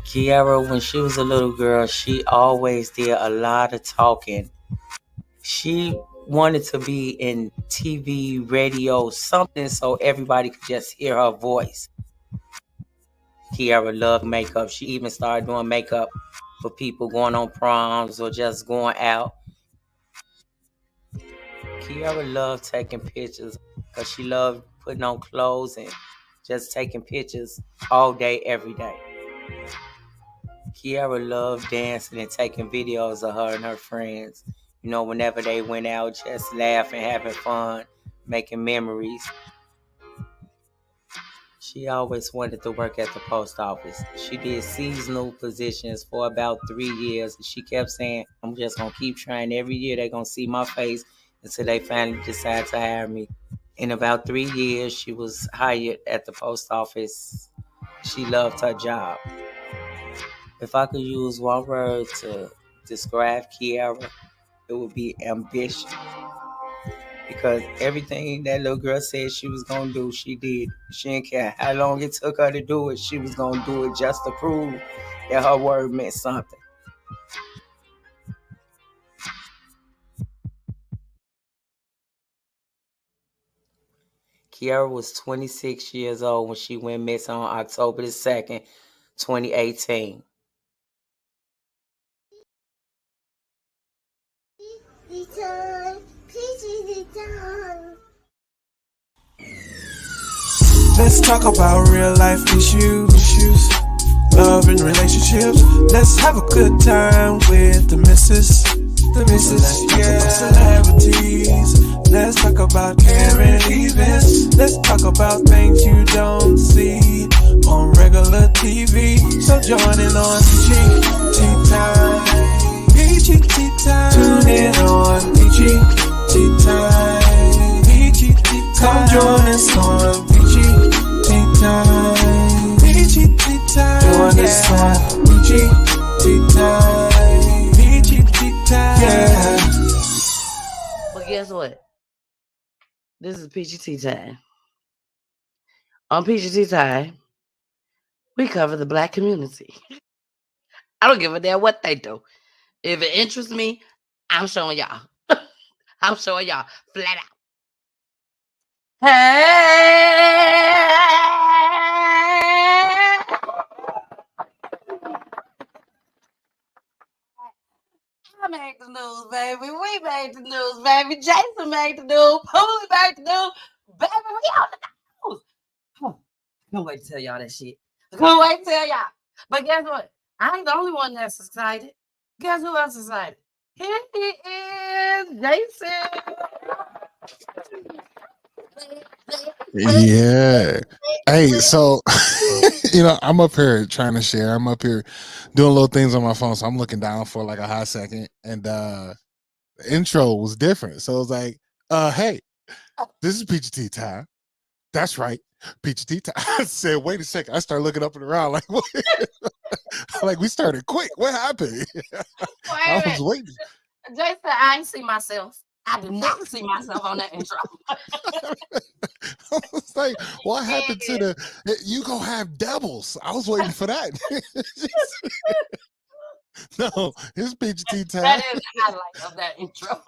Kierra, when she was a little girl, she always did a lot of talking. She wanted to be in TV, radio, something so everybody could just hear her voice. Kierra loved makeup. She even started doing makeup for people going on proms or just going out. Kierra loved taking pictures because she loved putting on clothes and just taking pictures all day, every day. Kierra loved dancing and taking videos of her and her friends. You know, whenever they went out, just laughing, having fun, making memories. She always wanted to work at the post office. She did seasonal positions for about 3 years. She kept saying, I'm just going to keep trying. Every year they're going to see my face until they finally decide to hire me. In about 3 years, she was hired at the post office. She loved her job. If I could use one word to describe Kierra, it would be ambition. Because everything that little girl said she was going to do, she did. She didn't care how long it took her to do it. She was going to do it just to prove that her word meant something. Kierra was 26 years old when she went missing on October the 2nd, 2018. Let's talk about real life issues, love and relationships. Let's have a good time with the missus, yeah. Celebrities. Let's talk about current events. Let's talk about things you don't see on regular TV. So join in on PHILLIPS. Tune in on PHILLIPS. Come join us on PHILLIPS. Join us on PHILLIPS. Yeah. But guess what? This is Peachy Tea Time. On Peachy Tea Time, we cover the Black community. I don't give a damn what they do. If it interests me, I'm showing y'all. I'm showing y'all flat out. Hey! I made the news, baby. We made the news, baby. Jason made the news. Poolie made the news. Baby, we on the news. Oh, I can't wait to tell y'all that shit. I can't wait to tell y'all. But guess what? I ain't the only one that's excited. Guess who else is excited? Here he is, Jason. Yeah. Hey, so I'm up here trying to share. I'm up here doing little things on my phone, so I'm looking down for like a hot second, and the intro was different. So it was like, hey, this is Peachy Tea Time. That's right, Peachy Tea Time. I said, wait a second. I started looking up and around like, what? Like we started quick. What happened? I was waiting. Jason, I ain't see myself. I did not see myself on that intro. I was like, what happened to you gonna have devils? I was waiting for that. No, it's Peachy Tea Time. That is the highlight of that intro.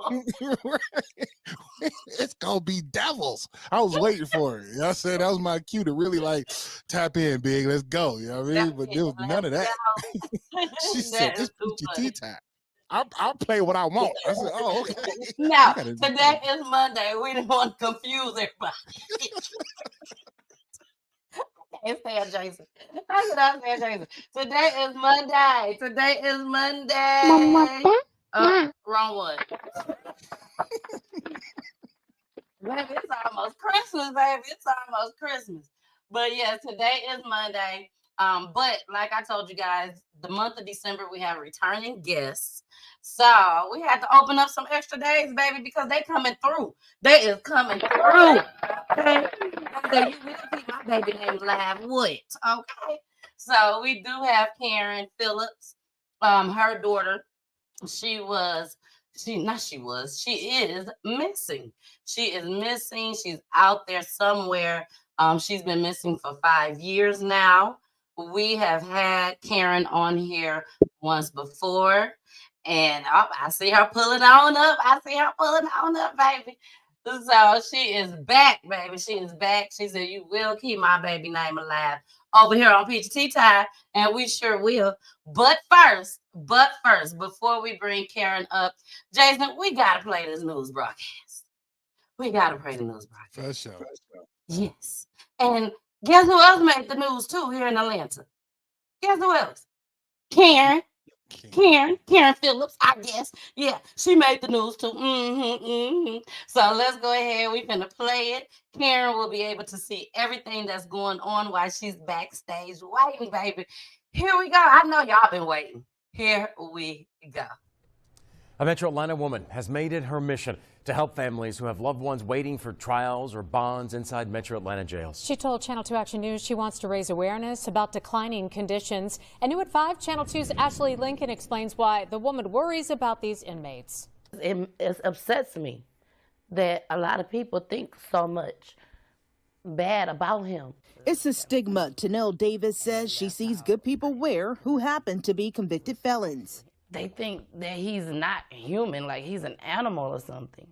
It's gonna be devils. I was waiting for it. I said that was my cue to really like tap in, big. Let's go. You know what I mean? But there was none of that. She said, "It's Peachy Tea Time. I'll play what I want." I said, "Oh, okay." Now, today is Monday. We didn't want to confuse everybody. It's Jason. How could I say Jason? Today is Monday. Today is Monday. Wrong one. Baby, it's almost Christmas, baby. It's almost Christmas. But yeah, today is Monday. But like I told you guys, the month of December we have returning guests. So we had to open up some extra days, baby, because they coming through. They is coming through. Okay. So you will keep my baby name live. What? Okay. So we do have Karen Phillips. Her daughter, she is missing. She is missing. She's out there somewhere. She's been missing for 5 years now. We have had Karen on here once before, and I see her pulling on up. I see her pulling on up, baby. So she is back, baby. She is back. She said, "You will keep my baby name alive over here on Peachy Tea Time," and we sure will. But first, before we bring Karen up, Jason, we gotta play this news broadcast. We gotta play the news broadcast. For sure. Yes. And guess who else made the news too here in Atlanta? Guess who else? Karen PHILLIPS, I guess. Yeah, she made the news too. So let's go ahead. We finna play it. Karen will be able to see everything that's going on while she's backstage waiting, baby. Here we go. I know y'all been waiting. Here we go. A Metro Atlanta woman has made it her mission to help families who have loved ones waiting for trials or bonds inside Metro Atlanta jails. She told Channel 2 Action News she wants to raise awareness about declining conditions. And new at 5, Channel 2's Ashley Lincoln explains why the woman worries about these inmates. It upsets me that a lot of people think so much bad about him. It's a stigma. Tanel Davis says she sees good people wear who happen to be convicted felons. They think that he's not human, like he's an animal or something.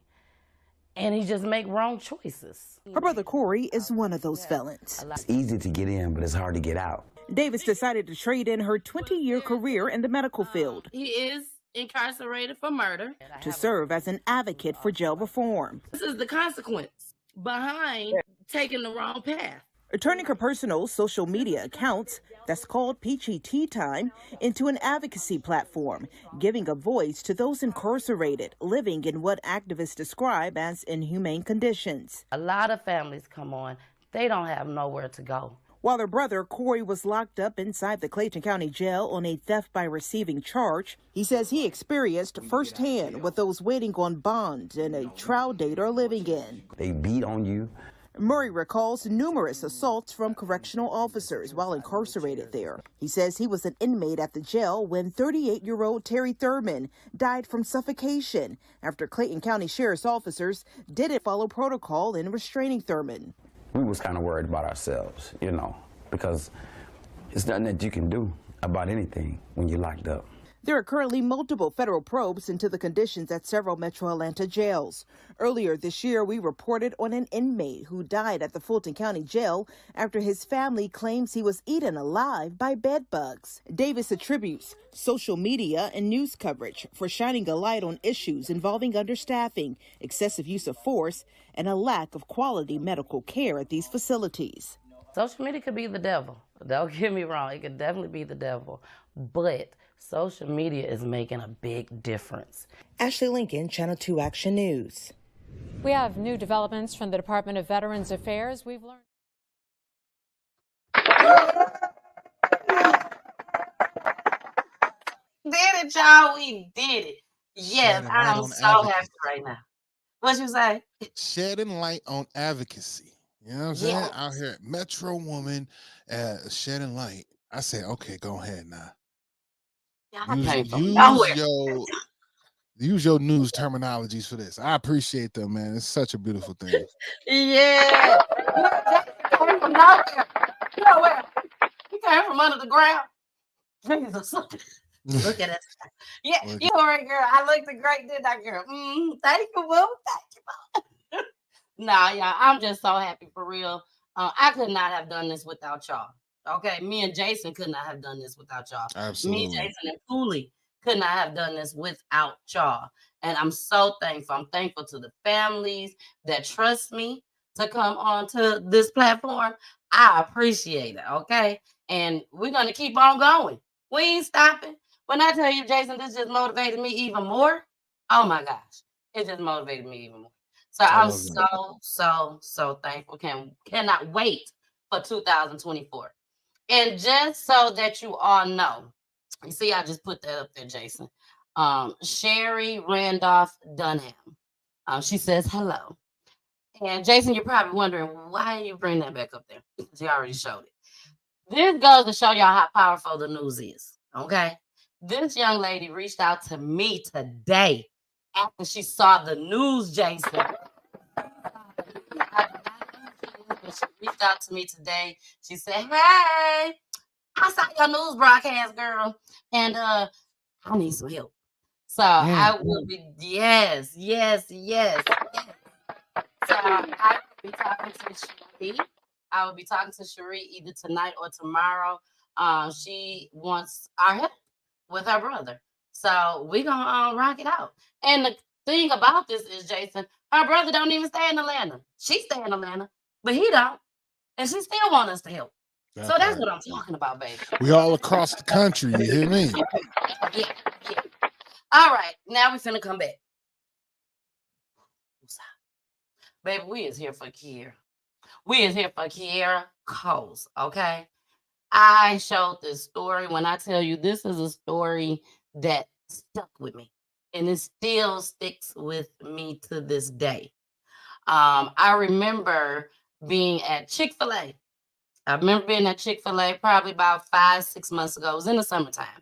And he just make wrong choices. Her brother Corey is one of those felons. It's easy to get in, but it's hard to get out. Davis decided to trade in her 20-year career in the medical field. He is incarcerated for murder. To serve as an advocate for jail reform. This is the consequence behind taking the wrong path. Turning her personal social media accounts, that's called PHILLIPS, into an advocacy platform, giving a voice to those incarcerated, living in what activists describe as inhumane conditions. A lot of families come on, they don't have nowhere to go. While her brother Corey was locked up inside the Clayton County Jail on a theft by receiving charge, he says he experienced firsthand what those waiting on bond and a trial date are living in. They beat on you. Murray recalls numerous assaults from correctional officers while incarcerated there. He says he was an inmate at the jail when 38-year-old Terry Thurman died from suffocation after Clayton County Sheriff's officers didn't follow protocol in restraining Thurman. We was kind of worried about ourselves, because it's nothing that you can do about anything when you're locked up. There are currently multiple federal probes into the conditions at several Metro Atlanta jails. Earlier this year, we reported on an inmate who died at the Fulton County Jail after his family claims he was eaten alive by bed bugs. Davis attributes social media and news coverage for shining a light on issues involving understaffing, excessive use of force, and a lack of quality medical care at these facilities. Social media could be the devil. Don't get me wrong, it could definitely be the devil. But social media is making a big difference. Ashley Lincoln, Channel 2 Action News. We have new developments from the Department of Veterans Affairs. We've learned. Did it, y'all. We did it. Yes, I'm so happy right now. What you say? Shedding light on advocacy. You know what I'm saying? Yeah. Out here, Metro woman, shedding light. I said, okay, go ahead now. Use your news terminologies for this. I appreciate them, man. It's such a beautiful thing. Yeah. He came from nowhere. You know where? He came from under the ground. Jesus. Look at us. Yeah, you all right, girl. I looked great, didn't I, girl? Thank you, boo. Thank you, boo. Nah, y'all. I'm just so happy for real. I could not have done this without y'all. Okay, me and Jason could not have done this without y'all. Absolutely. Me, Jason, and Pooley could not have done this without y'all. And I'm so thankful. I'm thankful to the families that trust me to come onto this platform. I appreciate it, okay? And we're going to keep on going. We ain't stopping. When I tell you, Jason, this just motivated me even more. Oh, my gosh. It just motivated me even more. So I'm so thankful. Cannot wait for 2024. And just so that you all know, you see, I just put that up there, Jason. Sherry Randolph Dunham. She says hello. And Jason, you're probably wondering, why you bring that back up there? Because you already showed it. This goes to show y'all how powerful the news is, okay? This young lady reached out to me today after she saw the news, Jason. She reached out to me today. She said, "Hey, I saw your news broadcast, girl, and I need some help." So I will be yes. So I will be talking to Cherie. I will be talking to Cherie either tonight or tomorrow. She wants our help with her brother. So we're gonna rock it out. And the thing about this is, Jason, her brother don't even stay in Atlanta. She stay in Atlanta, but he don't. And she still want us to help. So that's what I'm talking about, baby. We all across the country, you hear me? Yeah. All right, now we finna come back. Baby, we is here for Kierra. We is here for Kierra Coles, okay? I showed this story. When I tell you, this is a story that stuck with me. And it still sticks with me to this day. I remember being at Chick-fil-A. I remember being at Chick-fil-A probably about 5-6 months ago. It was in the summertime.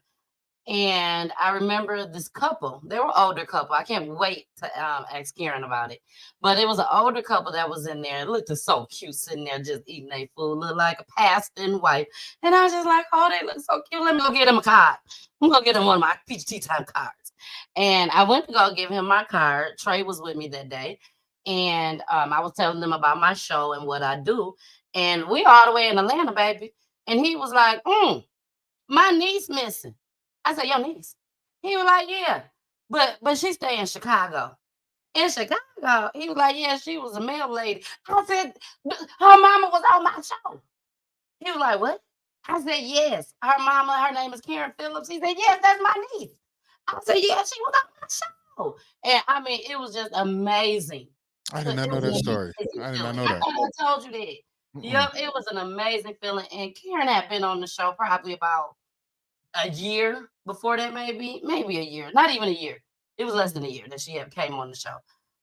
And I remember this couple. They were older couple. I can't wait to ask Karen about it. But it was an older couple that was in there. It looked so cute sitting there just eating their food. Looked like a pastor and wife. And I was just like, oh, they look so cute. Let me go get them a card. I'm going to get them one of my PHILLIPS cards. And I went to go give him my card. Trey was with me that day. And I was telling them about my show and what I do. And we all the way in Atlanta, baby. And he was like, my niece missing. I said, your niece? He was like, yeah, but she stay in Chicago. In Chicago? He was like, yeah, she was a mail lady. I said, her mama was on my show. He was like, what? I said, yes. Her mama, her name is Karen PHILLIPS. He said, yes, that's my niece. I said, yeah, she was on my show. And I mean, it was just amazing. I did not know that story. I did not know that. I told you that. Yep, it was an amazing feeling. And Karen had been on the show probably about a year before that, maybe a year, not even a year. It was less than a year that she had came on the show.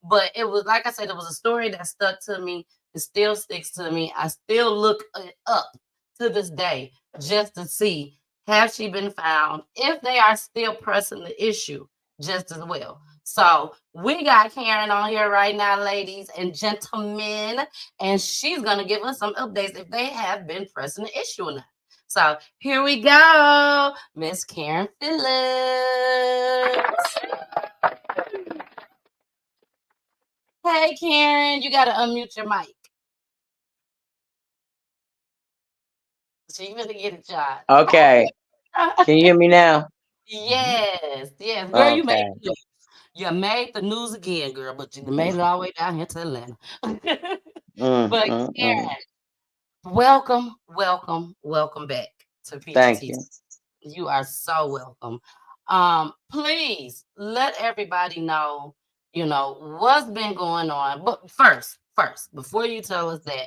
But it was, like I said, it was a story that stuck to me. It still sticks to me. I still look it up to this day just to see, have she been found, if they are still pressing the issue just as well. So we got Karen on here right now, ladies and gentlemen, and she's going to give us some updates if they have been pressing the issue or not. So here we go, Miss Karen PHILLIPS. Hey, Karen, you got to unmute your mic. So you better get it, John. Okay. Can you hear me now? Yes. Girl, you made the news. You made the news again, girl, but you made it all the way down here to Atlanta. But Karen, welcome back to PHILLIPS. Thank you. You are so welcome. Please let everybody know, what's been going on. But first, before you tell us that,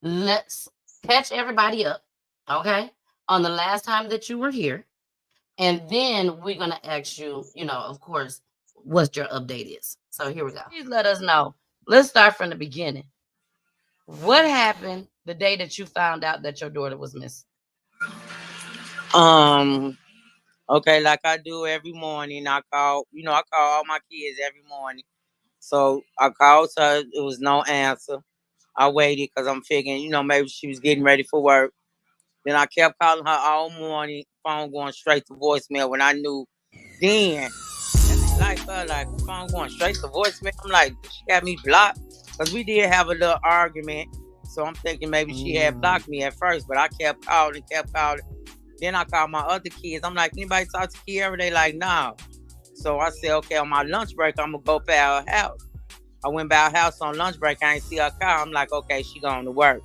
let's catch everybody up, okay, on the last time that you were here. And then we're going to ask you, of course, what your update is. So here we go. Please let us know. Let's start from the beginning. What happened the day that you found out that your daughter was missing? Okay, like I do every morning, I call all my kids every morning. So I called her, it was no answer. I waited because I'm figuring, maybe she was getting ready for work. Then I kept calling her all morning, phone going straight to voicemail when I knew then. Like phone going straight to voicemail. I'm like, she got me blocked. Because we did have a little argument. So I'm thinking maybe she had blocked me at first, but I kept calling. Then I called my other kids. I'm like, anybody talk to Kierra? They like, no. So I said, okay, on my lunch break, I'm going to go by her house. I went by her house on lunch break. I ain't see her car. I'm like, okay, she going to work.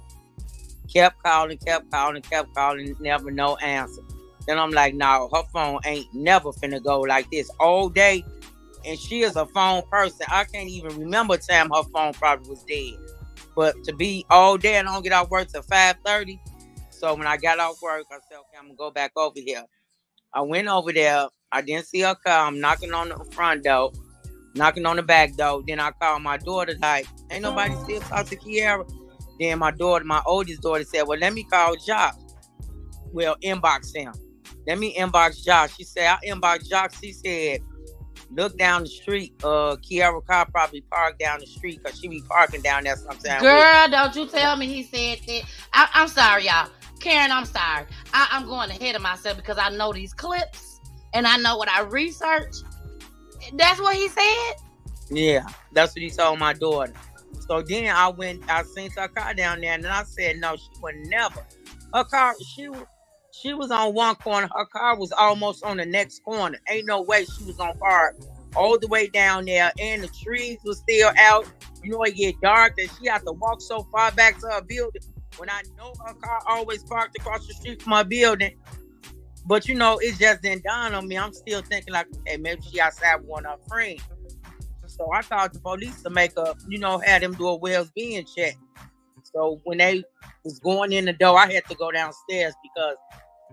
Kept calling, never no answer. Then I'm like, no, her phone ain't never finna go like this all day. And she is a phone person. I can't even remember the time her phone probably was dead. But to be all day and I don't get off work till 5:30. So when I got off work, I said, okay, I'm going to go back over here. I went over there. I didn't see her car. I'm knocking on the front door, knocking on the back door. Then I called my daughter, like, ain't nobody still talk to Kierra? Then my oldest daughter said, well, let me call Josh. Well, inbox him. Let me inbox Josh. She said, I inboxed Josh. She said, Look down the street. Kierra car probably parked down the street because she be parking down there sometimes. Girl, don't you tell me he said that. I'm sorry, y'all. Karen, I'm sorry. I'm going ahead of myself because I know these clips and I know what I researched. That's what he said? Yeah, that's what he told my daughter. So then I seen her car down there, and then I said, no, she would never. Her car, she was on one corner. Her car was almost on the next corner. Ain't no way she was gonna park all the way down there, and the trees was still out. You know, it get dark, and she had to walk so far back to her building. When I know her car always parked across the street from my building. But you know, it just didn't dawn on me. I'm still thinking like, okay, maybe she outside with one of her friends. So I called the police to make had them do a well-being check. So when they was going in the door, I had to go downstairs because,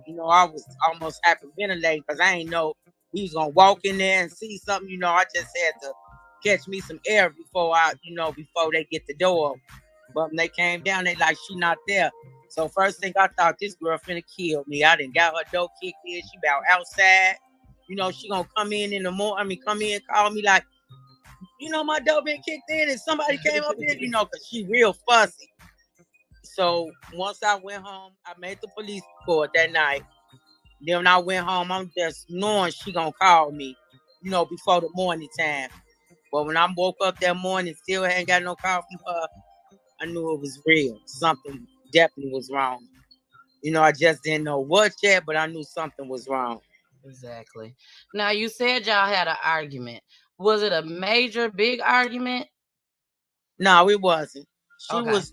I was almost hyperventilating because I ain't know he was gonna walk in there and see something. I just had to catch me some air before before they get the door. But when they came down, they like, she not there. So first thing I thought, this girl finna kill me. I done got her door kicked in. She about outside. She gonna come in the morning. Come in, call me like, my door been kicked in and somebody came up here, because she real fussy. So once I went home, I made the police report that night. Then when I went home, I'm just knowing she gonna call me, before the morning time. But when I woke up that morning, still hadn't got no call from her, I knew it was real. Something definitely was wrong. I just didn't know what yet, but I knew something was wrong. Exactly. Now, you said y'all had an argument. Was it a major, big argument? No, it wasn't. She Okay. was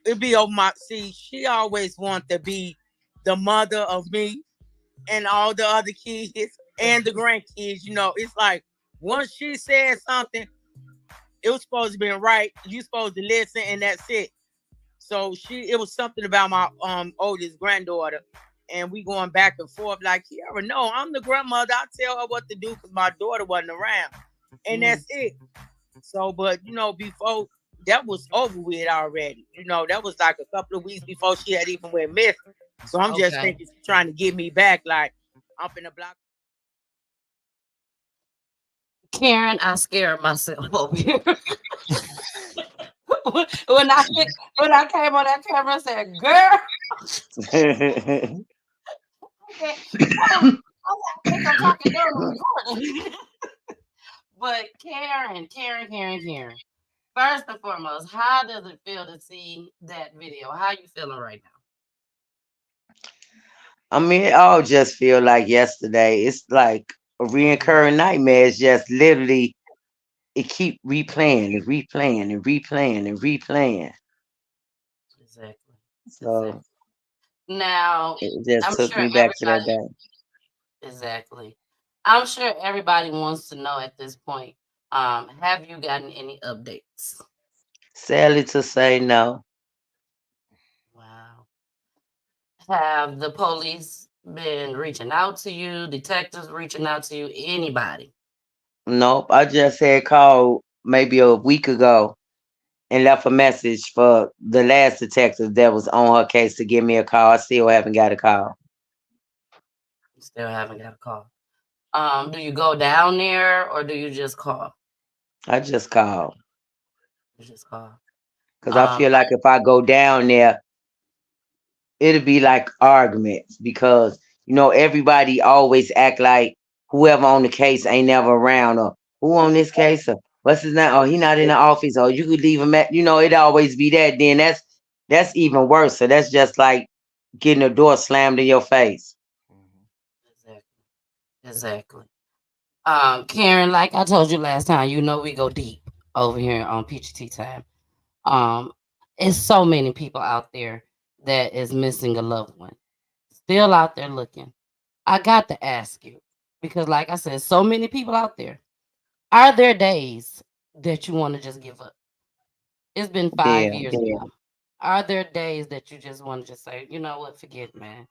it'd be over my she always wanted to be the mother of me and all the other kids and the grandkids. It's like once she said something, it was supposed to be right. You supposed to listen, and that's it. So it was something about my oldest granddaughter, and we going back and forth like, Kierra, no, I'm the grandmother. I tell her what to do because my daughter wasn't around, and that's it. So, but before that was over with already. That was like a couple of weeks before she had even went missing. So I'm just thinking she's trying to get me back, like I'm in the block. Karen, I scared myself over here. when I came on that camera, I said, "Girl." I think I'm talking during recording. But Karen. First and foremost, how does it feel to see that video? How you feeling right now? I mean, it all just feel like yesterday. It's like a reoccurring nightmare. It's just literally it keep replaying and replaying and replaying and replaying. Exactly. So now it just I'm took sure me back to that everybody day. exactly. I'm sure everybody wants to know at this point. Have you gotten any updates? Sadly to say, no. Wow. Have the police been reaching out to you? Detectives reaching out to you? Anybody? Nope. I just had called maybe a week ago and left a message for the last detective that was on her case to give me a call. I still haven't got a call. Still haven't got a call. Do you go down there or do you just call? I just called. You just call. Because I feel like if I go down there, it'll be like arguments because everybody always act like whoever on the case ain't never around, or who on this case, or what's his name, or he not in the office, or you could leave him at it always be that. Then that's even worse. So that's just like getting a door slammed in your face. Exactly. Karen, like I told you last time, we go deep over here on Peachy Tea Time. It's so many people out there that is missing a loved one, still out there looking. I got to ask you because, like I said, so many people out there. Are there days that you want to just give up? It's been 5 years now. Are there days that you just want to just say, you know what, forget it, man?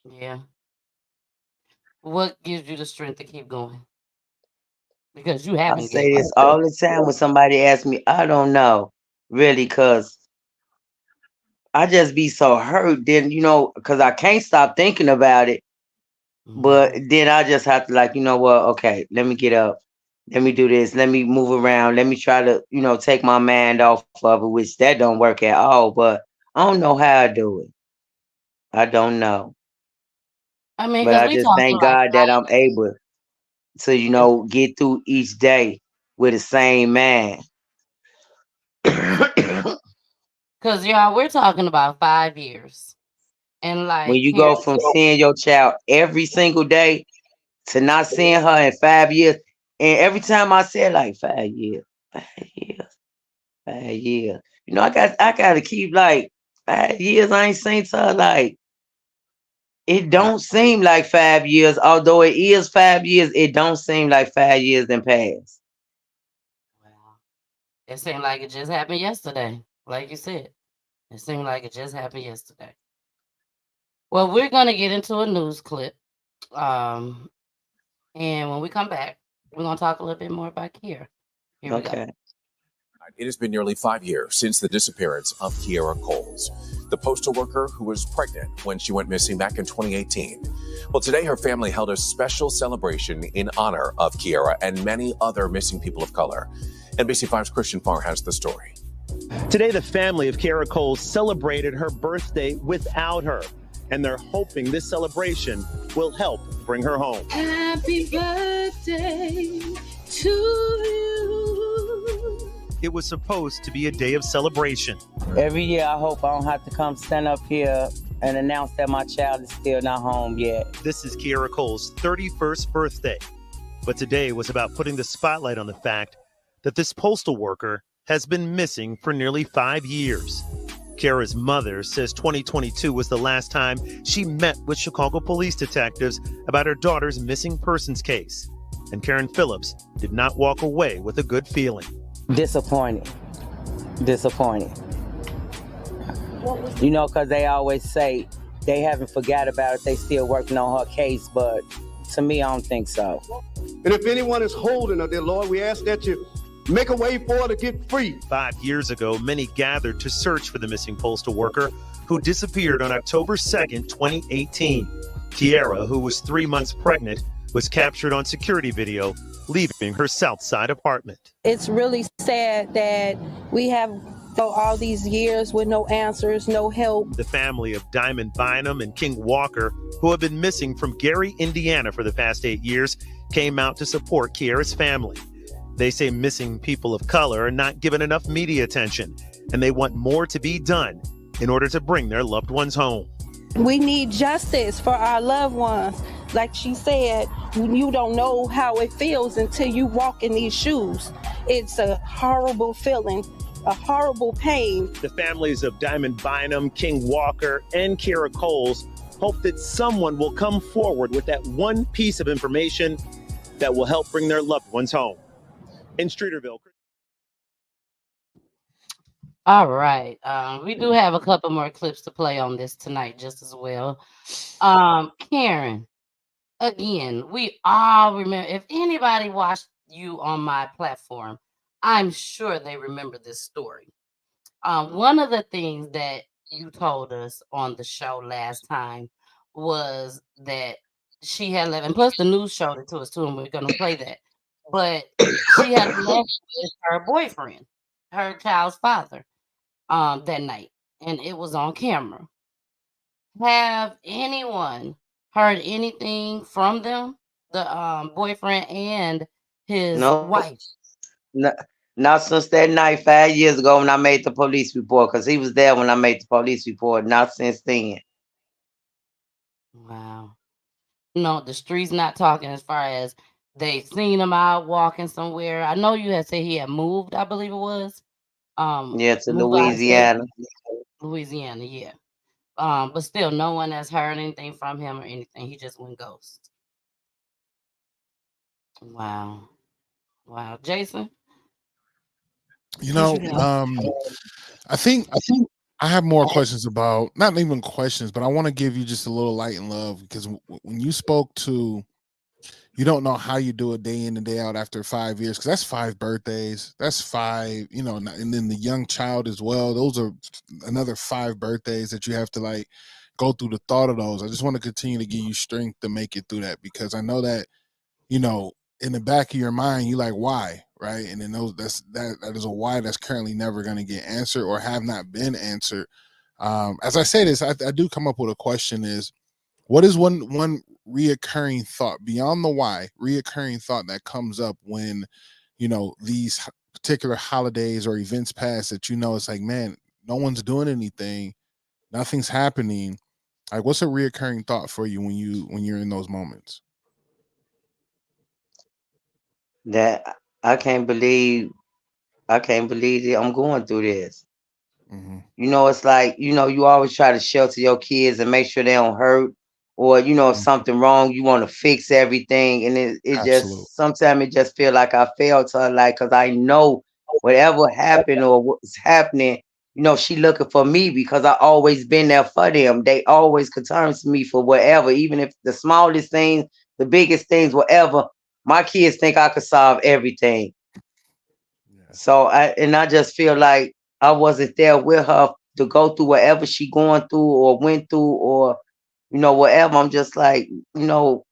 Yeah. What gives you the strength to keep going? Because you I haven't say given this up. all the time when somebody asks me, I don't know, really, because I just be so hurt then, because I can't stop thinking about it. But then I just have to like, you know what? Okay, let me get up. Let me do this. Let me move around. Let me try to, take my mind off of it, which that don't work at all. But I don't know how I do it. I don't know. I mean, But because I we just talking thank like God that I'm able to, get through each day with the same man. because y'all, we're talking about 5 years, and When like you Karen go from seeing your child every single day to not seeing her in 5 years, and every time I say like 5 years, 5 years, 5 years, I gotta keep like 5 years. I ain't seen to her like it don't seem like 5 years, although it is 5 years. It don't seem like 5 years then passed. Wow. It seemed like it just happened yesterday. Like you said, it seemed like it just happened yesterday. Well, we're gonna get into a news clip, um, and when we come back, we're gonna talk a little bit more about Kierra. Here we go. Okay. It has been nearly 5 years since the disappearance of Kierra Coles, the postal worker who was pregnant when she went missing back in 2018. Well, today her family held a special celebration in honor of Kierra and many other missing people of color. NBC5's Christian Farr has the story. Today, the family of Kierra Coles celebrated her birthday without her, and they're hoping this celebration will help bring her home. Happy birthday to you. It was supposed to be a day of celebration. Every year I hope I don't have to come stand up here and announce that my child is still not home yet. This is Kierra Coles' 31st birthday. But today was about putting the spotlight on the fact that this postal worker has been missing for nearly 5 years. Kierra's mother says 2022 was the last time she met with Chicago police detectives about her daughter's missing persons case. And Karen Phillips did not walk away with a good feeling. Disappointed. Because they always say they haven't forgot about it. They still working on her case, but to me, I don't think so. And if anyone is holding her, dear Lord, we ask that you make a way for her to get free. 5 years ago, many gathered to search for the missing postal worker who disappeared on October 2nd, 2018. Kierra, who was 3 months pregnant, was captured on security video leaving her South Side apartment. It's really sad that we have all these years with no answers, no help. The family of Diamond Bynum and King Walker, who have been missing from Gary, Indiana for the past 8 years, came out to support Kierra's family. They say missing people of color are not given enough media attention, and they want more to be done in order to bring their loved ones home. We need justice for our loved ones. Like she said, you don't know how it feels until you walk in these shoes. It's a horrible feeling, a horrible pain. The families of Diamond Bynum, King Walker, and Kierra Coles hope that someone will come forward with that one piece of information that will help bring their loved ones home. In Streeterville. All right. We do have a couple more clips to play on this tonight just as well. Karen, again, we all remember, if anybody watched you on my platform, I'm sure they remember this story. One of the things that you told us on the show last time was that she had left, and plus the news showed it to us too, and we're going to play that. But she had left with her boyfriend, her child's father, that night, and it was on camera. Have anyone heard anything from them, the boyfriend and his wife? No, not since that night 5 years ago when I made the police report, because he was there when I made the police report. Not since then. Wow. No, the street's not talking as far as they seen him out walking somewhere. I know you had said he had moved, I believe it was. Yeah, to moved out of state. Louisiana. Louisiana, yeah. But still, no one has heard anything from him or anything. He just went ghost. Wow. Wow. Jason? I think I have more questions about, not even questions, but I want to give you just a little light and love, because when you spoke to, you don't know how you do it day in and day out after 5 years, because that's 5 birthdays. That's 5, and then the young child as well. Those are another 5 birthdays that you have to go through the thought of those. I just want to continue to give you strength to make it through that, because I know that, you know, in the back of your mind, you like, why, right? And then that is a why that's currently never going to get answered or have not been answered. As I say this, I do come up with a question: is what is one reoccurring thought beyond the why, reoccurring thought that comes up when, you know, these particular holidays or events pass, that, you know, it's like, man, no one's doing anything, nothing's happening. Like, what's a reoccurring thought for you when you're in those moments? That I can't believe that I'm going through this. You know, it's like, you know, you always try to shelter your kids and make sure they don't hurt, or, you know, if something wrong, you want to fix everything. And it Absolutely. just, sometimes it just feel like I failed to her, like, cause I know whatever happened or what's happening, you know, she looking for me because I always been there for them. They always could turn to me for whatever, even if the smallest things, the biggest things, whatever. My kids think I could solve everything. So I just feel like I wasn't there with her to go through whatever she going through or went through, or, you know, whatever. I'm just like, you know,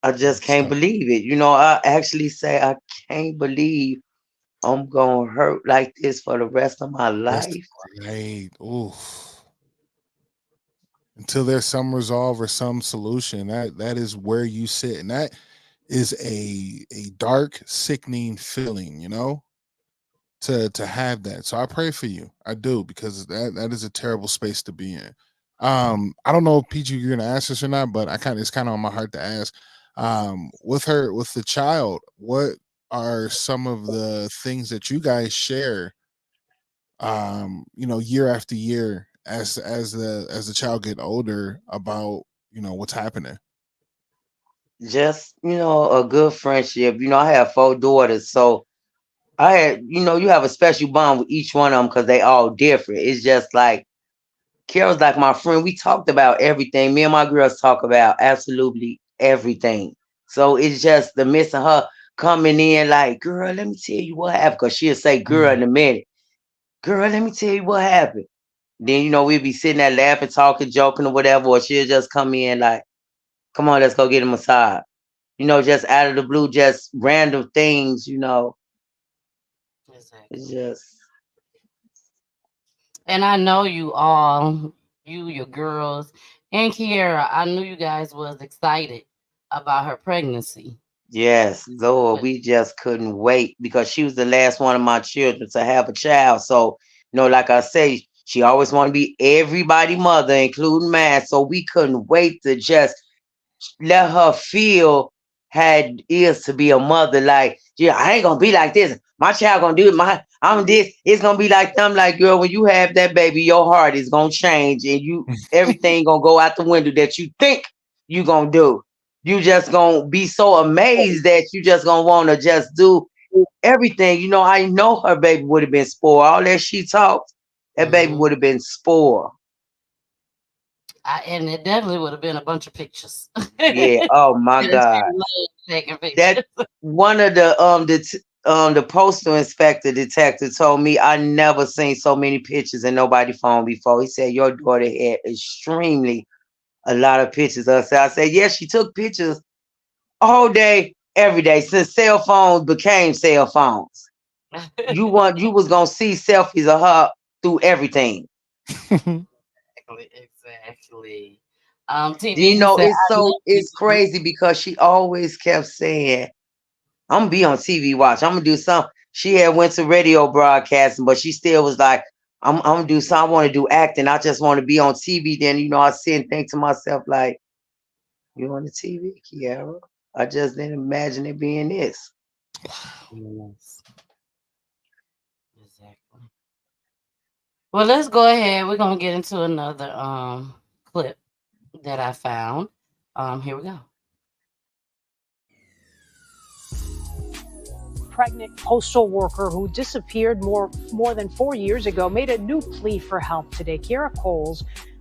I just can't believe it. You know, I actually say I can't believe I'm gonna hurt like this for the rest of my That's life. right. Oof. Until there's some resolve or some solution, that is where you sit, and that is a dark, sickening feeling, you know, to have that. So I pray for you. I do, because that is a terrible space to be in. I don't know if PG you're gonna ask this or not, but it's kind of on my heart to ask. With the child, what are some of the things that you guys share, you know, year after year, as the child get older, about, you know, what's happening? Just, you know, a good friendship. You know, I have 4 daughters, so I had, you know, you have a special bond with each one of them because they all different. It's just like Kierra's like my friend. We talked about everything. Me and my girls talk about absolutely everything. So it's just the missing her coming in like, girl, let me tell you what happened. Because she'll say, girl, in a minute. Girl, let me tell you what happened. Then, you know, we'll be sitting there laughing, talking, joking, or whatever. Or she'll just come in like, come on, let's go get a massage. You know, just out of the blue, just random things, you know. It's just. And I know you all, your girls, and Kierra, I knew you guys was excited about her pregnancy. Yes, Lord, we just couldn't wait because she was the last one of my children to have a child. So, you know, like I say, she always want to be everybody's mother, including mine. So we couldn't wait to just let her feel had is to be a mother. Like, yeah, I ain't gonna be like this. My child gonna do it. I'm this. It's gonna be like them. Like, girl, when you have that baby, your heart is gonna change, and everything gonna go out the window that you think you gonna do. You just gonna be so amazed that you just gonna want to just do everything. You know, I know her baby would have been spoiled. All that she talked, that baby would have been spoiled. And it definitely would have been a bunch of pictures. Yeah. Oh my God. Taking pictures. That one of the postal inspector detective told me I never seen so many pictures in nobody's phone before. He said your daughter had extremely a lot of pictures of herself. I said, yes, she took pictures all day, every day since cell phones became cell phones. You was gonna see selfies of her through everything. Exactly. You know, it's crazy because she always kept saying, I'm gonna be on TV watch. I'm gonna do something. She had went to radio broadcasting, but she still was like, I'm gonna do something. I want to do acting. I just want to be on TV. Then, you know, I sit and think to myself, like, you on the TV, Kierra? I just didn't imagine it being this. Yes. Exactly. Well, let's go ahead. We're gonna get into another clip that I found. Here we go. Pregnant postal worker who disappeared more than 4 years ago made a new plea for help today. Kierra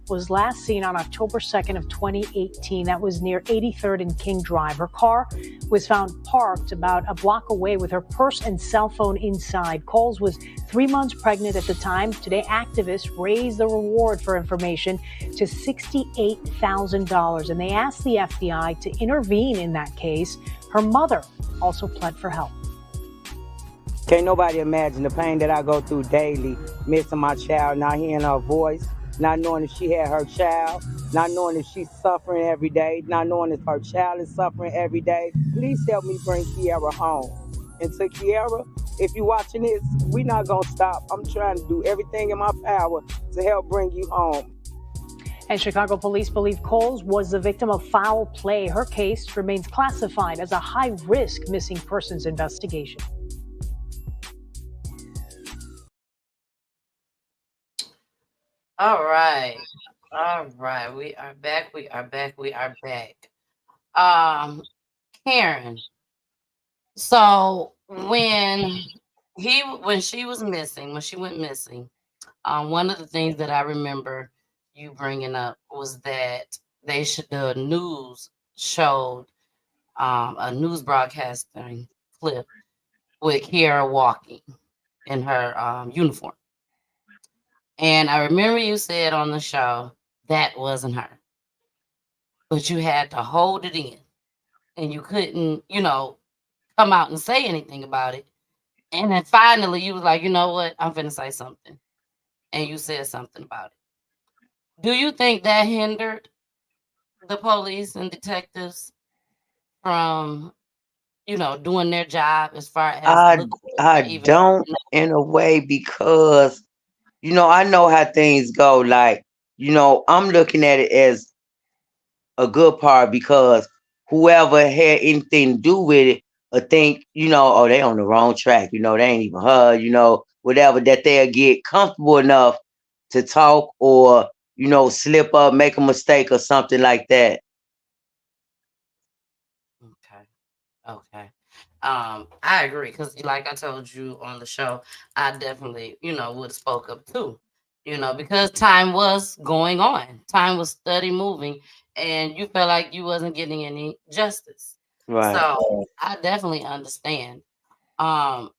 was last seen on October 2nd of 2018. That was near 83rd and King Drive. Her car was found parked about a block away with her purse and cell phone inside. Coles was 3 months pregnant at the time. Today, activists raised the reward for information to $68,000, and they asked the FBI to intervene in that case. Her mother also pled for help. Can't nobody imagine the pain that I go through daily, missing my child, not hearing her voice, not knowing if she had her child, not knowing if she's suffering every day, not knowing if her child is suffering every day. Please help me bring Kierra home. And to Kierra, if you're watching this, we're not going to stop. I'm trying to do everything in my power to help bring you home. And Chicago police believe Coles was the victim of foul play. Her case remains classified as a high-risk missing persons investigation. All right. We are back. Karen. So when she went missing, one of the things that I remember you bringing up was that the news showed a news broadcasting clip with Kierra walking in her uniform. And I remember you said on the show that wasn't her, but you had to hold it in and you couldn't, come out and say anything about it. And then finally you was like, you know what? I'm finna say something. And you said something about it. Do you think that hindered the police and detectives from, doing their job as far as I don't in a way because, I know how things go. Like, I'm looking at it as a good part because whoever had anything to do with it or think, oh, they on the wrong track, they ain't even her, whatever, that they'll get comfortable enough to talk or, slip up, make a mistake or something like that. Okay. I agree because, like I told you on the show, I definitely, would have spoke up too, because time was going on, time was steady moving, and you felt like you wasn't getting any justice. Right. So I definitely understand. For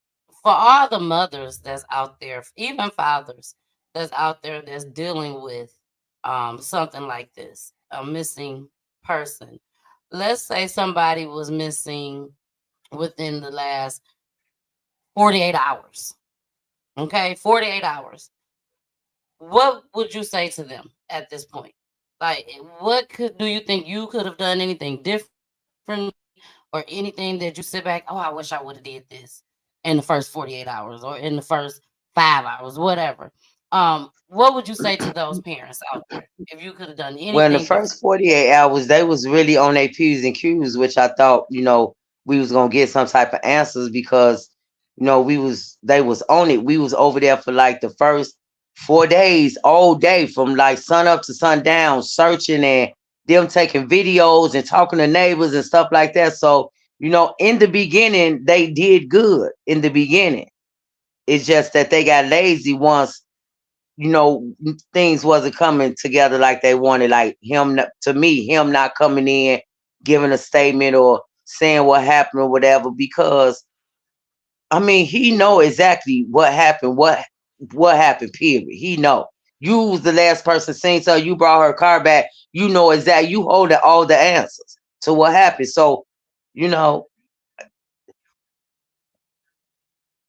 all the mothers that's out there, even fathers that's out there that's dealing with something like this, a missing person. Let's say somebody was missing within the last 48 hours. Okay, 48 hours. What would you say to them at this point? Like, do you think you could have done anything different or anything that you sit back, oh, I wish I would have did this in the first 48 hours or in the first 5 hours, whatever. What would you say to those parents out there if you could have done anything? Well, in the different? first 48 hours, they was really on their P's and Q's, which I thought, we was gonna get some type of answers because, they was on it. We was over there for like the first 4 days, all day, from like sun up to sundown, searching and them taking videos and talking to neighbors and stuff like that. So, in the beginning, they did good in the beginning. It's just that they got lazy once things wasn't coming together like they wanted. Like him not coming in, giving a statement or saying what happened or whatever. Because he know exactly what happened. What happened? Period. He know. You was the last person seen, so you brought her car back. You know exactly. You hold all the answers to what happened. So, in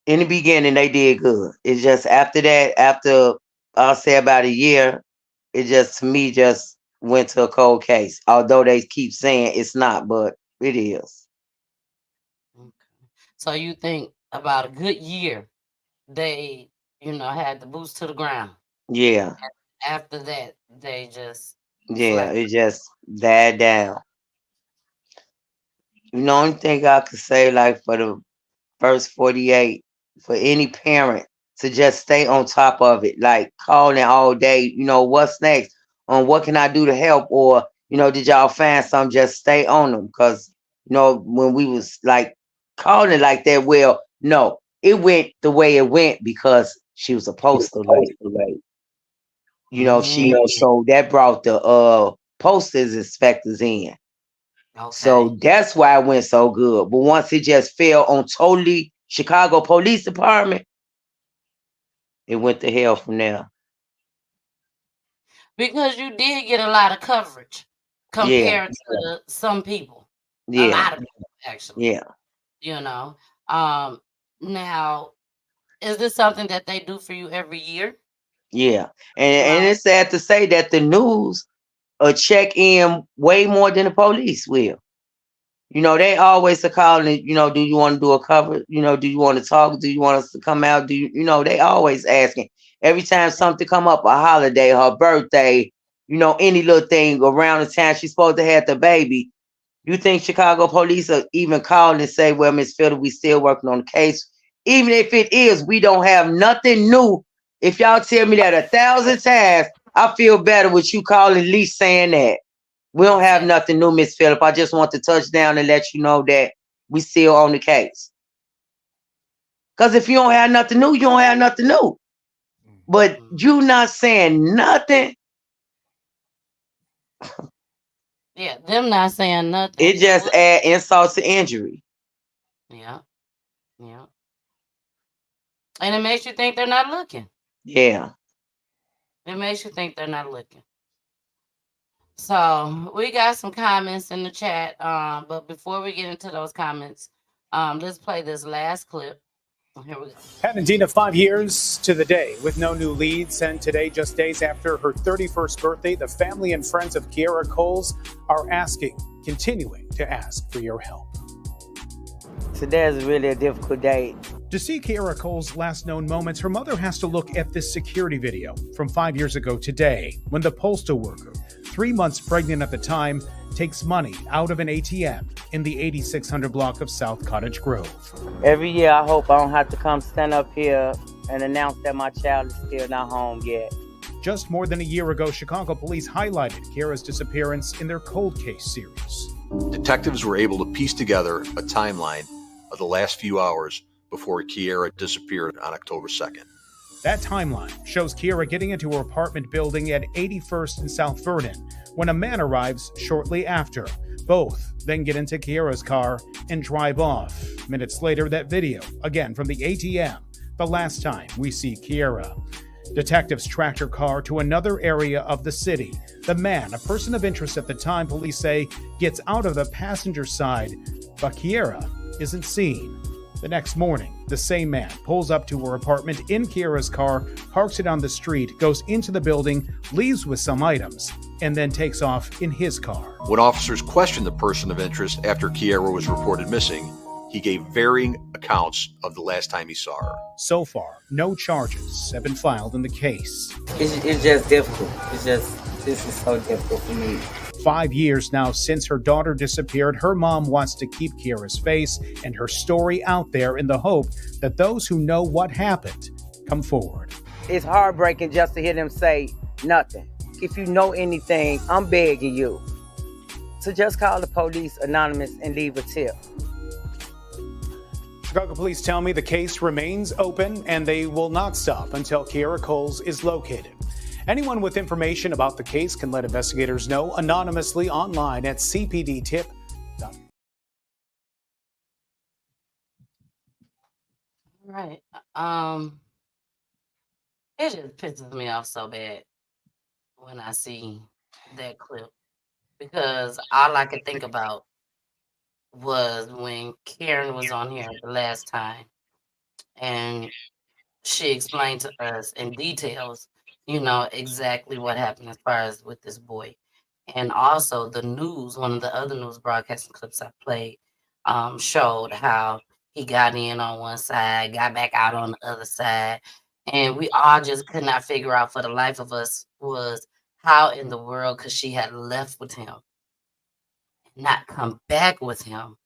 the beginning they did good. It's just after that, after I'll say about a year, it just to me just went to a cold case. Although they keep saying it's not, but it is. So you think about a good year, they, had the boots to the ground. Yeah. After that, they just it just died down. Only thing I could say, like for the first 48, for any parent to just stay on top of it, like calling all day, what's next? What can I do to help? Or, did y'all find something? Just stay on them. Because, when we was like calling like that, well, no, it went the way it went because she was supposed to. Like, You know, so that brought the posters inspectors in. So that's why it went so good. But once it just fell on totally Chicago Police Department, it went to hell from there. Because you did get a lot of coverage compared to some people. A lot of people, actually. Yeah. You know. Now, is this something that they do for you every year? Yeah. And it's sad to say that the news check in way more than the police will. You know, they always are calling, you know, do you want to do a cover? You know, do you want to talk? Do you want us to come out? Do you know, they always asking. Every time something come up, a holiday, her birthday, you know, any little thing around the time she's supposed to have the baby. You think Chicago police are even calling and say, well, Miss Fielder, we still working on the case. Even if it is, we don't have nothing new. If y'all tell me that 1,000 times, I feel better with you calling, at least saying that. We don't have nothing new, Miss Phillip. I just want to touch down and let you know that we still on the case. Because if you don't have nothing new, you don't have nothing new. But you not saying nothing. Yeah, them not saying nothing. It just add insult to injury. Yeah. Yeah. And it makes you think they're not looking. Yeah. It makes you think they're not looking. So we got some comments in the chat. But before we get into those comments, let's play this last clip. Here we go. Pat and Dina, 5 years to the day with no new leads. And today, just days after her 31st birthday, the family and friends of Kierra Coles are continuing to ask for your help. Today is really a difficult day. To see Kierra Coles' last known moments, her mother has to look at this security video from 5 years ago today, when the postal worker, 3 months pregnant at the time, takes money out of an ATM in the 8600 block of South Cottage Grove. Every year, I hope I don't have to come stand up here and announce that my child is still not home yet. Just more than a year ago, Chicago police highlighted Kierra's disappearance in their cold case series. Detectives were able to piece together a timeline of the last few hours before Kierra disappeared on October 2nd. That timeline shows Kierra getting into her apartment building at 81st and South Vernon when a man arrives shortly after. Both then get into Kierra's car and drive off. Minutes later, that video, again from the ATM, the last time we see Kierra. Detectives tracked her car to another area of the city. The man, a person of interest at the time, police say, gets out of the passenger side, but Kierra isn't seen. The next morning, the same man pulls up to her apartment in Kierra's car, parks it on the street, goes into the building, leaves with some items, and then takes off in his car. When officers questioned the person of interest after Kierra was reported missing, he gave varying accounts of the last time he saw her. So far, no charges have been filed in the case. It's just difficult. This is so difficult for me. 5 years now since her daughter disappeared, her mom wants to keep Kierra's face and her story out there in the hope that those who know what happened come forward. It's heartbreaking just to hear them say nothing. If you know anything, I'm begging you to just call the police anonymous and leave a tip. Chicago police tell me the case remains open and they will not stop until Kierra Coles is located. Anyone with information about the case can let investigators know anonymously online at cpdtip.com. Right. It just pisses me off so bad when I see that clip, because all I could think about was when Karen was on here the last time and she explained to us in details, you know, exactly what happened as far as with this boy. And also the news, one of the other news broadcasting clips I played, showed how he got in on one side, got back out on the other side. And we all just could not figure out for the life of us was how in the world could she have left with him, not come back with him,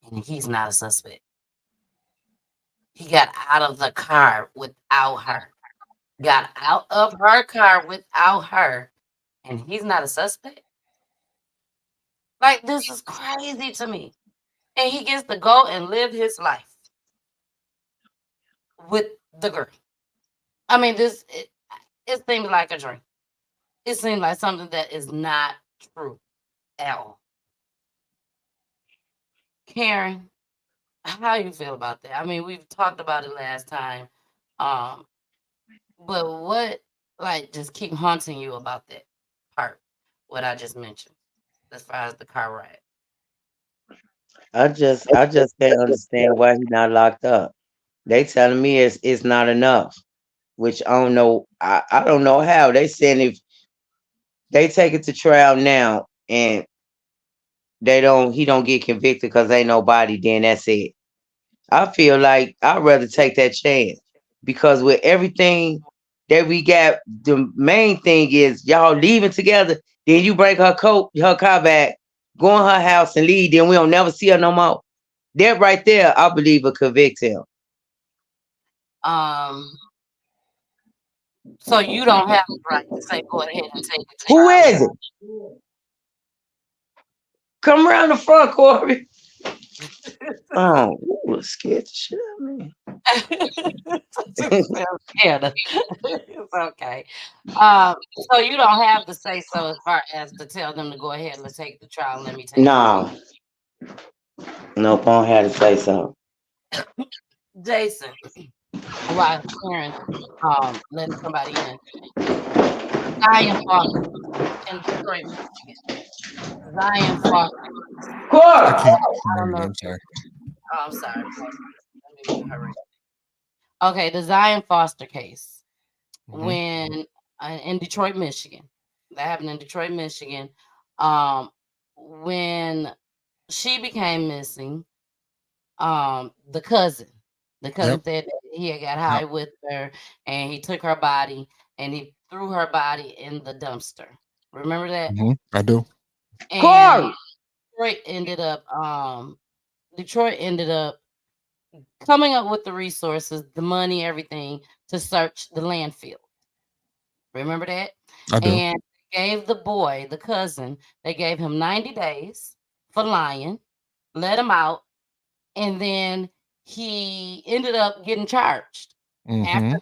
and he's not a suspect. He got out of the car without her. Got out of her car without her, and he's not a suspect? Like, this is crazy to me. And he gets to go and live his life with the girl. I mean, It seems like a dream. It seems like something that is not true at all. Karen, how you feel about that? I mean, we've talked about it last time. Um, but what just keep haunting you about that part, what I just mentioned, as far as the car ride? I just can't understand why he's not locked up. They telling me it's not enough, which I don't know. I don't know how. They saying if they take it to trial now and he don't get convicted because ain't nobody, then that's it. I feel like I'd rather take that chance because with everything that we got, the main thing is y'all leaving together. Then you break her car back, go in her house and leave. Then we don't never see her no more. That right there, I believe, will convict him. So you don't have the right to say go ahead and take it to Who trial. is it? Come around the front, Corey. Oh, scared the shit out of me. I'm scared. It's okay. So you don't have to say so as far as to tell them to go ahead and let's take the trial. Let me take No. Nope, I don't have to say so. Jason, while Karen letting somebody in. Zion Foster in Detroit, Michigan. Zion Foster. I can't I don't hear you. know. I'm sorry. Oh, I'm sorry. Let me mute her right. Okay, the Zion Foster case. When in Detroit, Michigan. That happened in Detroit, Michigan. When she became missing, the cousin said that he had got high with her and he took her body and he threw her body in the dumpster. Remember that? I do. And Detroit ended up coming up with the resources, the money, everything to search the landfill. Remember that? I do. And gave the boy, the cousin, they gave him 90 days for lying, let him out, and then he ended up getting charged after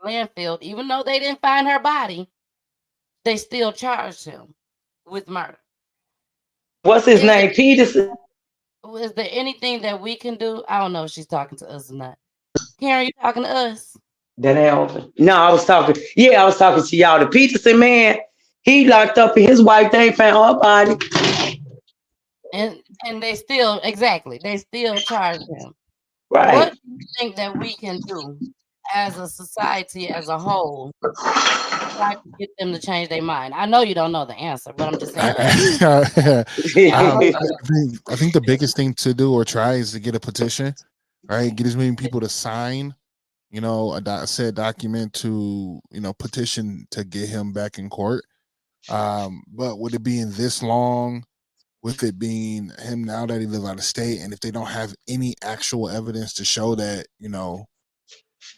the landfill. Even though they didn't find her body, they still charged him with murder. What's his name? Peterson. Is there anything that we can do? I don't know if she's talking to us or not. Karen, you talking to us? That ain't open. No, I was talking. Yeah, I was talking to y'all. The Peterson man, he locked up and his wife, they ain't found her body. And they still they still charge him. Right. What do you think that we can do as a society as a whole to try to get them to change their mind? I know you don't know the answer, but I'm just saying. I think the biggest thing to do or try is to get a petition, right? Get as many people to sign, said document to, petition to get him back in court. But with it being this long, with it being him now that he lives out of state, and if they don't have any actual evidence to show that,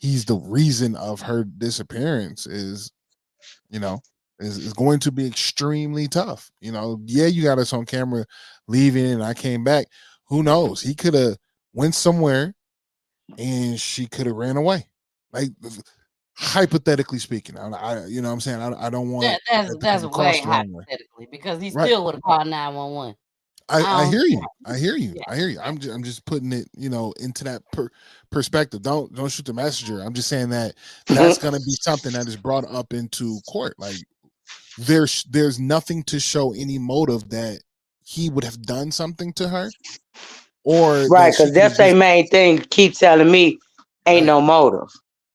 he's the reason of her disappearance, is going to be extremely tough. Yeah, you got us on camera leaving and I came back. Who knows? He could have went somewhere and she could have ran away. Like, hypothetically speaking, you know what I'm saying? I don't want that's way hypothetically, because he still would have called 911. I hear you. I hear you. I'm just putting it, into that perspective. Don't shoot the messenger. I'm just saying that that's going to be something that is brought up into court. Like, there's nothing to show any motive that he would have done something to her, or right, because that's their main thing. Keep telling me ain't no motive.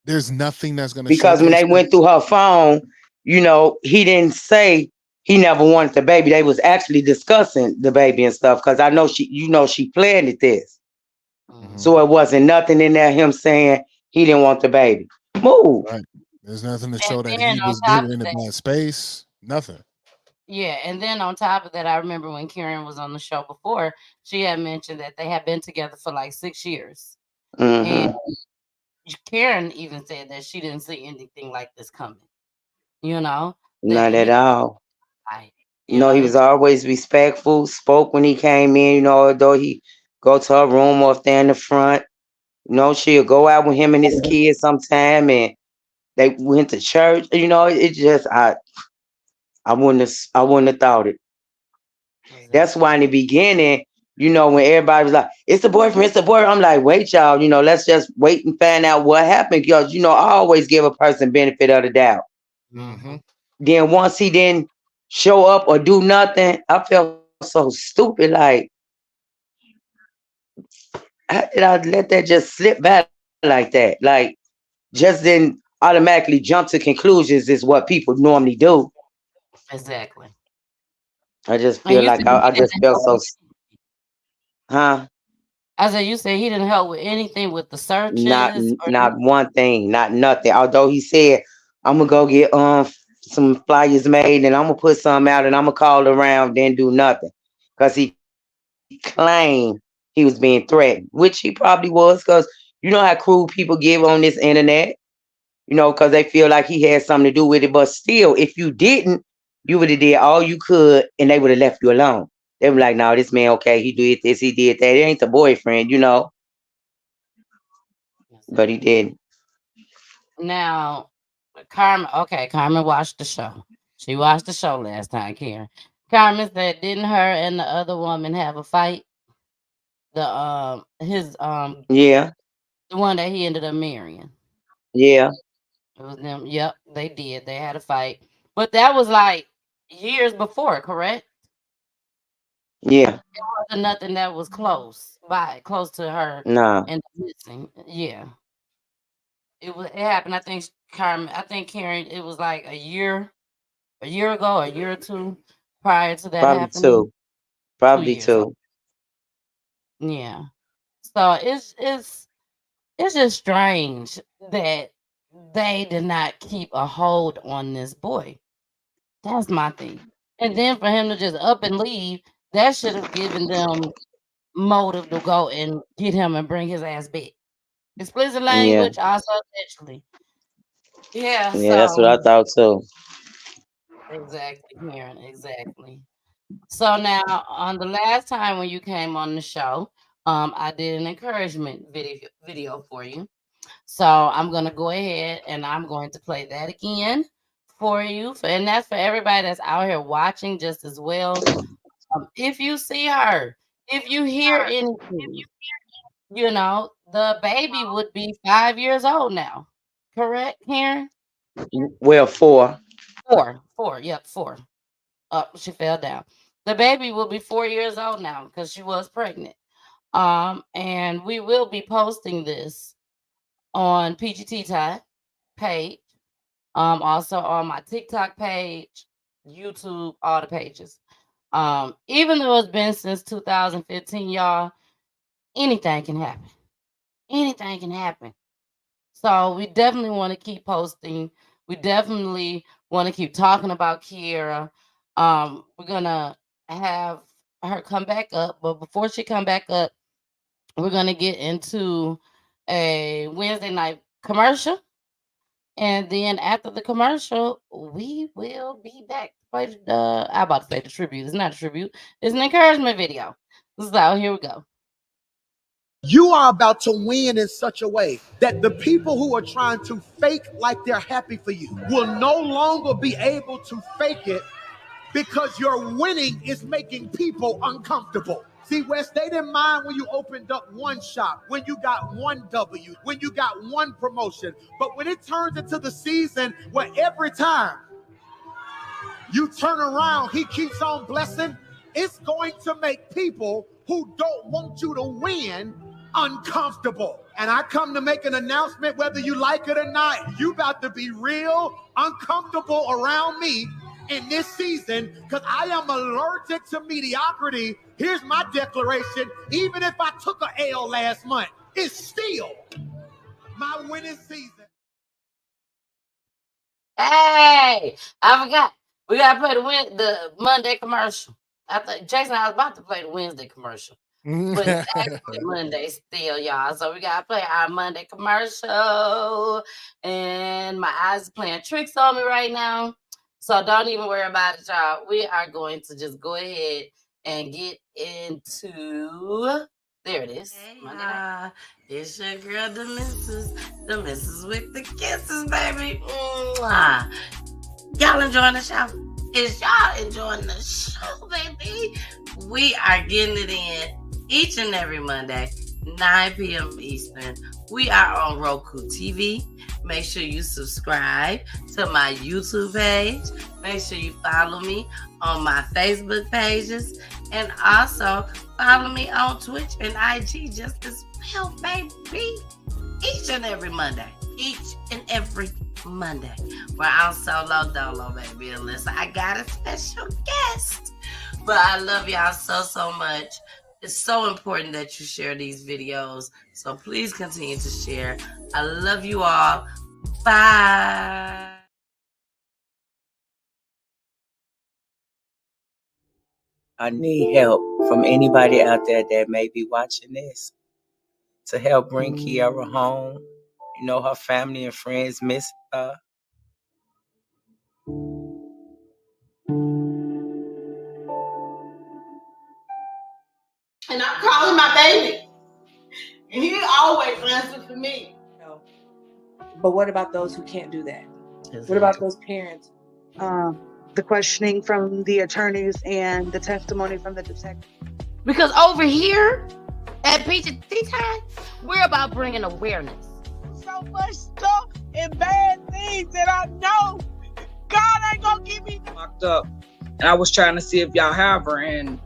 There's nothing that's going to because when they went through her phone, he didn't say he never wanted the baby. They was actually discussing the baby and stuff. Because I know she planned this, so it wasn't nothing in there. Him saying he didn't want the baby. Move. Right. There's nothing to show that he was given in a bad space. Nothing. Yeah, and then on top of that, I remember when Karen was on the show before, she had mentioned that they had been together for like 6 years, and Karen even said that she didn't see anything like this coming. Not at all. He was always respectful, spoke when he came in, although he go to her room or stay in the front. She'll go out with him and his kids sometime, and They went to church. You know, it just I wouldn't have thought it. That's why in the beginning, you know, when everybody was like, "It's the boyfriend, it's the boy," I'm like, "Wait, y'all, you know, let's just wait and find out what happened." Because you know, I always give a person benefit of the doubt. Mm-hmm. Then once he didn't show up or do nothing, I felt so stupid. Like, how did I let that just slip by like that? Like, just didn't automatically jump to conclusions is what people normally do. Exactly. I just And feel you like said he I just didn't felt help so, with, huh? I said you said he didn't help with anything with the Not searches or not one thing, not nothing. Although he said, "I'm gonna go get some flyers made and I'm gonna put some out and I'm gonna call around," then do nothing, because he claimed he was being threatened, which he probably was, because you know how cruel people give on this internet, you know, because they feel like he had something to do with it. But still, if you didn't, you would have did all you could and they would have left you alone. They were like, "No, this man, okay, he did this, he did that. It ain't the boyfriend, you know." But he didn't. now Carmen. Okay, Carmen watched the show. She watched the show last time, Karen. Carmen said, didn't her and the other woman have a fight? The his Yeah, the one that he ended up marrying. yeah, It was them. Yep, they did. They had a fight, but that was like years before, correct? yeah. It wasn't nothing that was close to her Nah. and missing. Yeah, it was. It happened. I think Carmen. I think Karen. It was like a year ago, a year or two prior to that Probably happening. two. 2 Probably years. two. Yeah. So it's just strange that they did not keep a hold on this boy. That's my thing. And then for him to just up and leave, that should have given them motive to go and get him and bring his ass back. Explicit Yeah. language, also sexually. Yeah, Yeah, that's what I so thought too. exactly, Karen, exactly. So now on the last time when you came on the show, I did an encouragement video for you. So I'm gonna go ahead and I'm going to play that again for you. And that's for everybody that's out here watching just as well. If you see her, if you hear anything, you know, the baby would be 5 years old now. Correct, Karen? Well, four. Four. Yep, four. She fell down. The baby will be 4 years old now because she was pregnant. And we will be posting this on PGT page. Also on my TikTok page, YouTube, all the pages. Even though it's been since 2015, y'all, anything can happen. Anything can happen. So we definitely want to keep posting. We definitely want to keep talking about Kierra. We're gonna have her come back up, but before she come back up, we're gonna get into a Wednesday night commercial. And then after the commercial, we will be back to play I about to say the tribute. It's not a tribute, it's an encouragement video. So here we go. You are about to win in such a way that the people who are trying to fake like they're happy for you will no longer be able to fake it because your winning is making people uncomfortable. See, Wes, they didn't mind when you opened up one shop, when you got one W, when you got one promotion. But when it turns into the season where every time you turn around, he keeps on blessing, it's going to make people who don't want you to win uncomfortable. And I come to make an announcement, whether you like it or not, you about to be real uncomfortable around me in this season because I am allergic to mediocrity. Here's my declaration. Even if I took an L last month, it's still my winning season. Hey, I forgot. We gotta play the Monday commercial. I thought Jason, I was about to play the Wednesday commercial. But it's actually Monday still, y'all. So we gotta play our Monday commercial. And my eyes are playing tricks on me right now. So don't even worry about it, y'all. We are going to just go ahead and get into There it is. Monday night. It's your girl, the missus with the kisses, baby. Mwah. Y'all enjoying the show? Is y'all enjoying the show, baby? We are getting it in each and every Monday, 9 p.m. Eastern. We are on Roku TV. Make sure you subscribe to my YouTube page. Make sure you follow me on my Facebook pages. And also follow me on Twitch and IG just as well, baby. Each and every Monday. Each and every Monday. Where I'm solo dolo, baby. Unless I got a special guest. But I love y'all so much. It's so important that you share these videos. So please continue to share. I love you all. Bye. I need help from anybody out there that may be watching this to help bring Kierra home. You know, her family and friends miss her. And I'm calling my baby. And he always answers for me. But what about those who can't do that? What about those parents? The questioning from the attorneys and the testimony from the detective. Because over here at PHILLIPS, we're about bringing awareness. So much stuff and bad things that I know God ain't gonna give me. Locked up, and I was trying to see if y'all have her, and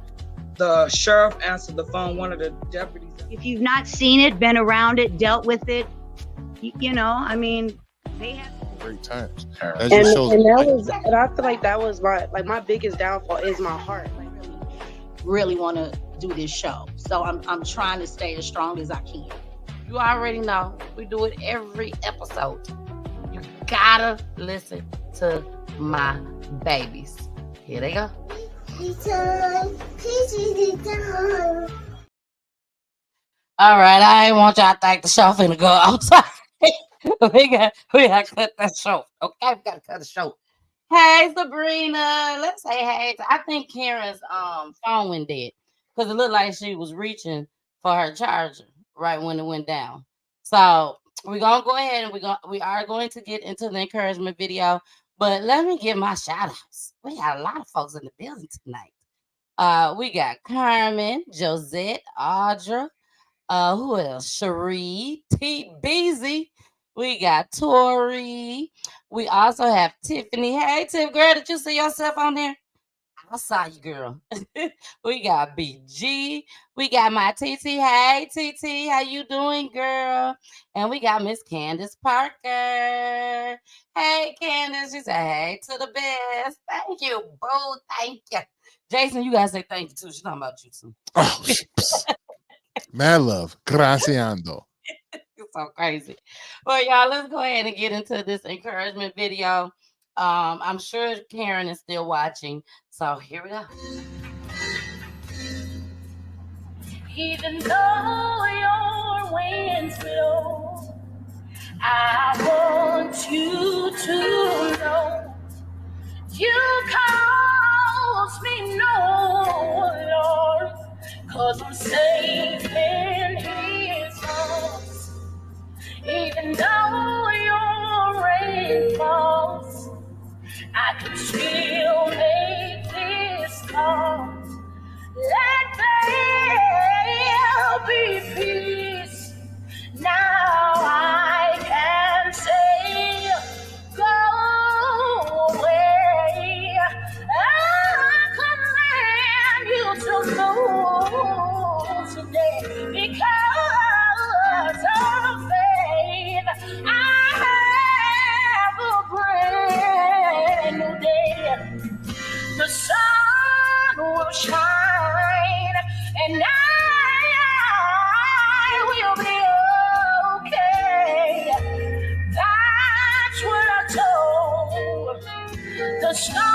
the sheriff answered the phone. One of the deputies. If you've not seen it, been around it, dealt with it, you know, I mean, they have great times. And I feel like that was my biggest downfall is my heart. Really want to do this show, so I'm trying to stay as strong as I can. You already know we do it every episode. You gotta listen to my babies. Here they go. All right, I ain't want y'all to think the show finna go outside. we got to cut that short. Okay, we got to cut it short. Hey, Sabrina. Let's say hey. I think Karen's phone went dead because it looked like she was reaching for her charger right when it went down. So we're gonna go ahead and we are going to get into the encouragement video. But let me give my shout outs. We got a lot of folks in the building tonight. We got Carmen, Josette, Audra, who else? Cherie, T Beezy. We got Tori. We also have Tiffany. Hey, Tiff, girl, did you see yourself on there? I saw you, girl. We got BG. We got my TT. Hey, TT, how you doing, girl? And we got Miss Candace Parker. Hey, Candace. She said, hey to the best. Thank you, boo. Thank you. Jason, you guys say thank you, too. She's talking about you, too. Oh, mad love. Graciando. It's so crazy. Well, y'all, let's go ahead and get into this encouragement video. I'm sure Karen is still watching. So here we go. Even though your winds blow, I want you to know you cause me no, Lord, 'cause I'm safe in His arms. Even though your rain falls, I can still make this call. Let there be peace. Now I can say, go away. I command you to move today because of faith. I have a brand new day. The sun will shine and I will be okay. That's what I told the storm.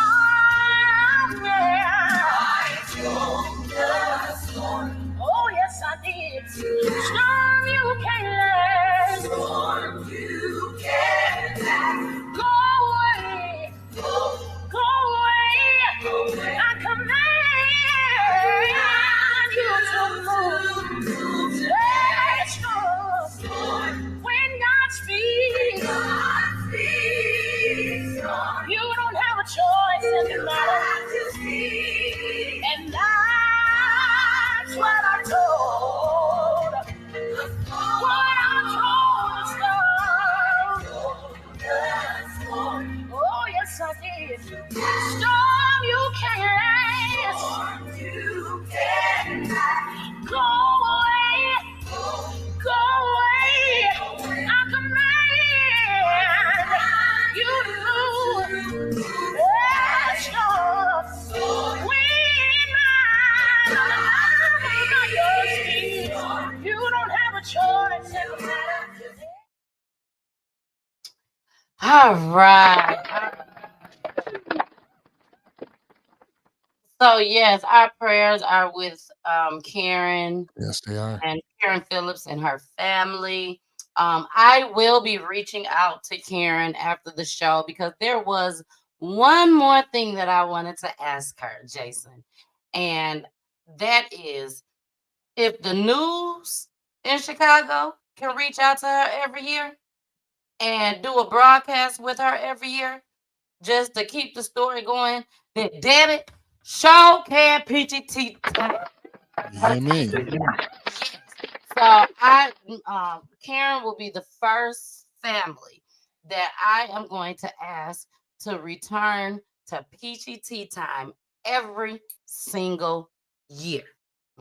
I told the storm. Oh yes, I did. Storm, you can't last. Storm, you can't last. Go away. Go away. I command you to move. All right. So yes, our prayers are with Karen. Yes, they are. And Karen Phillips and her family. I will be reaching out to Karen after the show because there was one more thing that I wanted to ask her, Jason. And that is if the news in Chicago can reach out to her every year and do a broadcast with her every year just to keep the story going, then damn it, show can Peachy Tea. You hear me? So Karen will be the first family that I am going to ask to return to Peachy Tea Time every single year.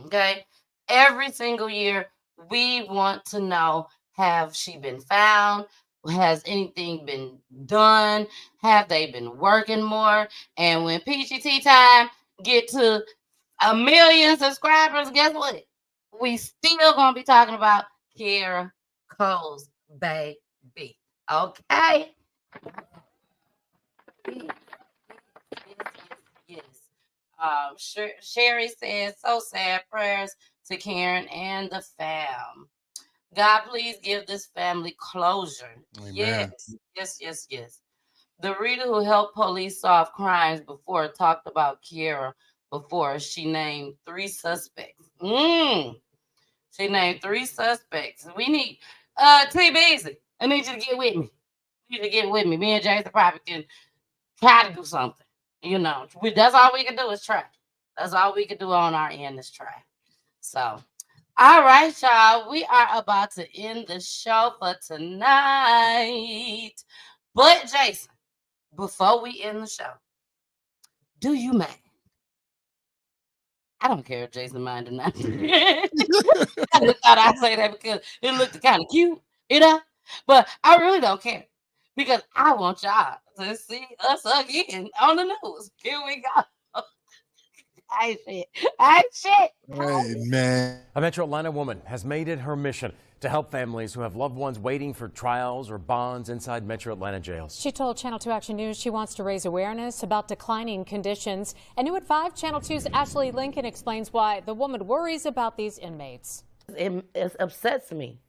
Okay, every single year we want to know: have she been found? Has anything been done? Have they been working more? And when Peachy Tea Time get to 1 million subscribers, guess what? We still gonna be talking about Kierra Cole's baby. Okay. Yes. Sherry says, so sad. Prayers to Karen and the fam. God, please give this family closure. Amen. Yes. The reader who helped police solve crimes before talked about Kierra before. She named 3 suspects. She named 3 suspects. We need T-Beezy. I need you to get with me. Me and Jason probably can try to do something. You know, that's all we can do is try. That's all we can do on our end is try. So, all right, y'all. We are about to end the show for tonight. But Jason, before we end the show, do you mind? I don't care if Jason mind or not. I just thought I'd say that because it looked kind of cute, you know? But I really don't care because I want y'all to see us again on the news. Here we go. I ain't shit. Amen. A Metro Atlanta woman has made it her mission to help families who have loved ones waiting for trials or bonds inside Metro Atlanta jails. She told Channel 2 Action News she wants to raise awareness about declining conditions. And new at 5, Channel 2's Ashley Lincoln explains why the woman worries about these inmates. It upsets me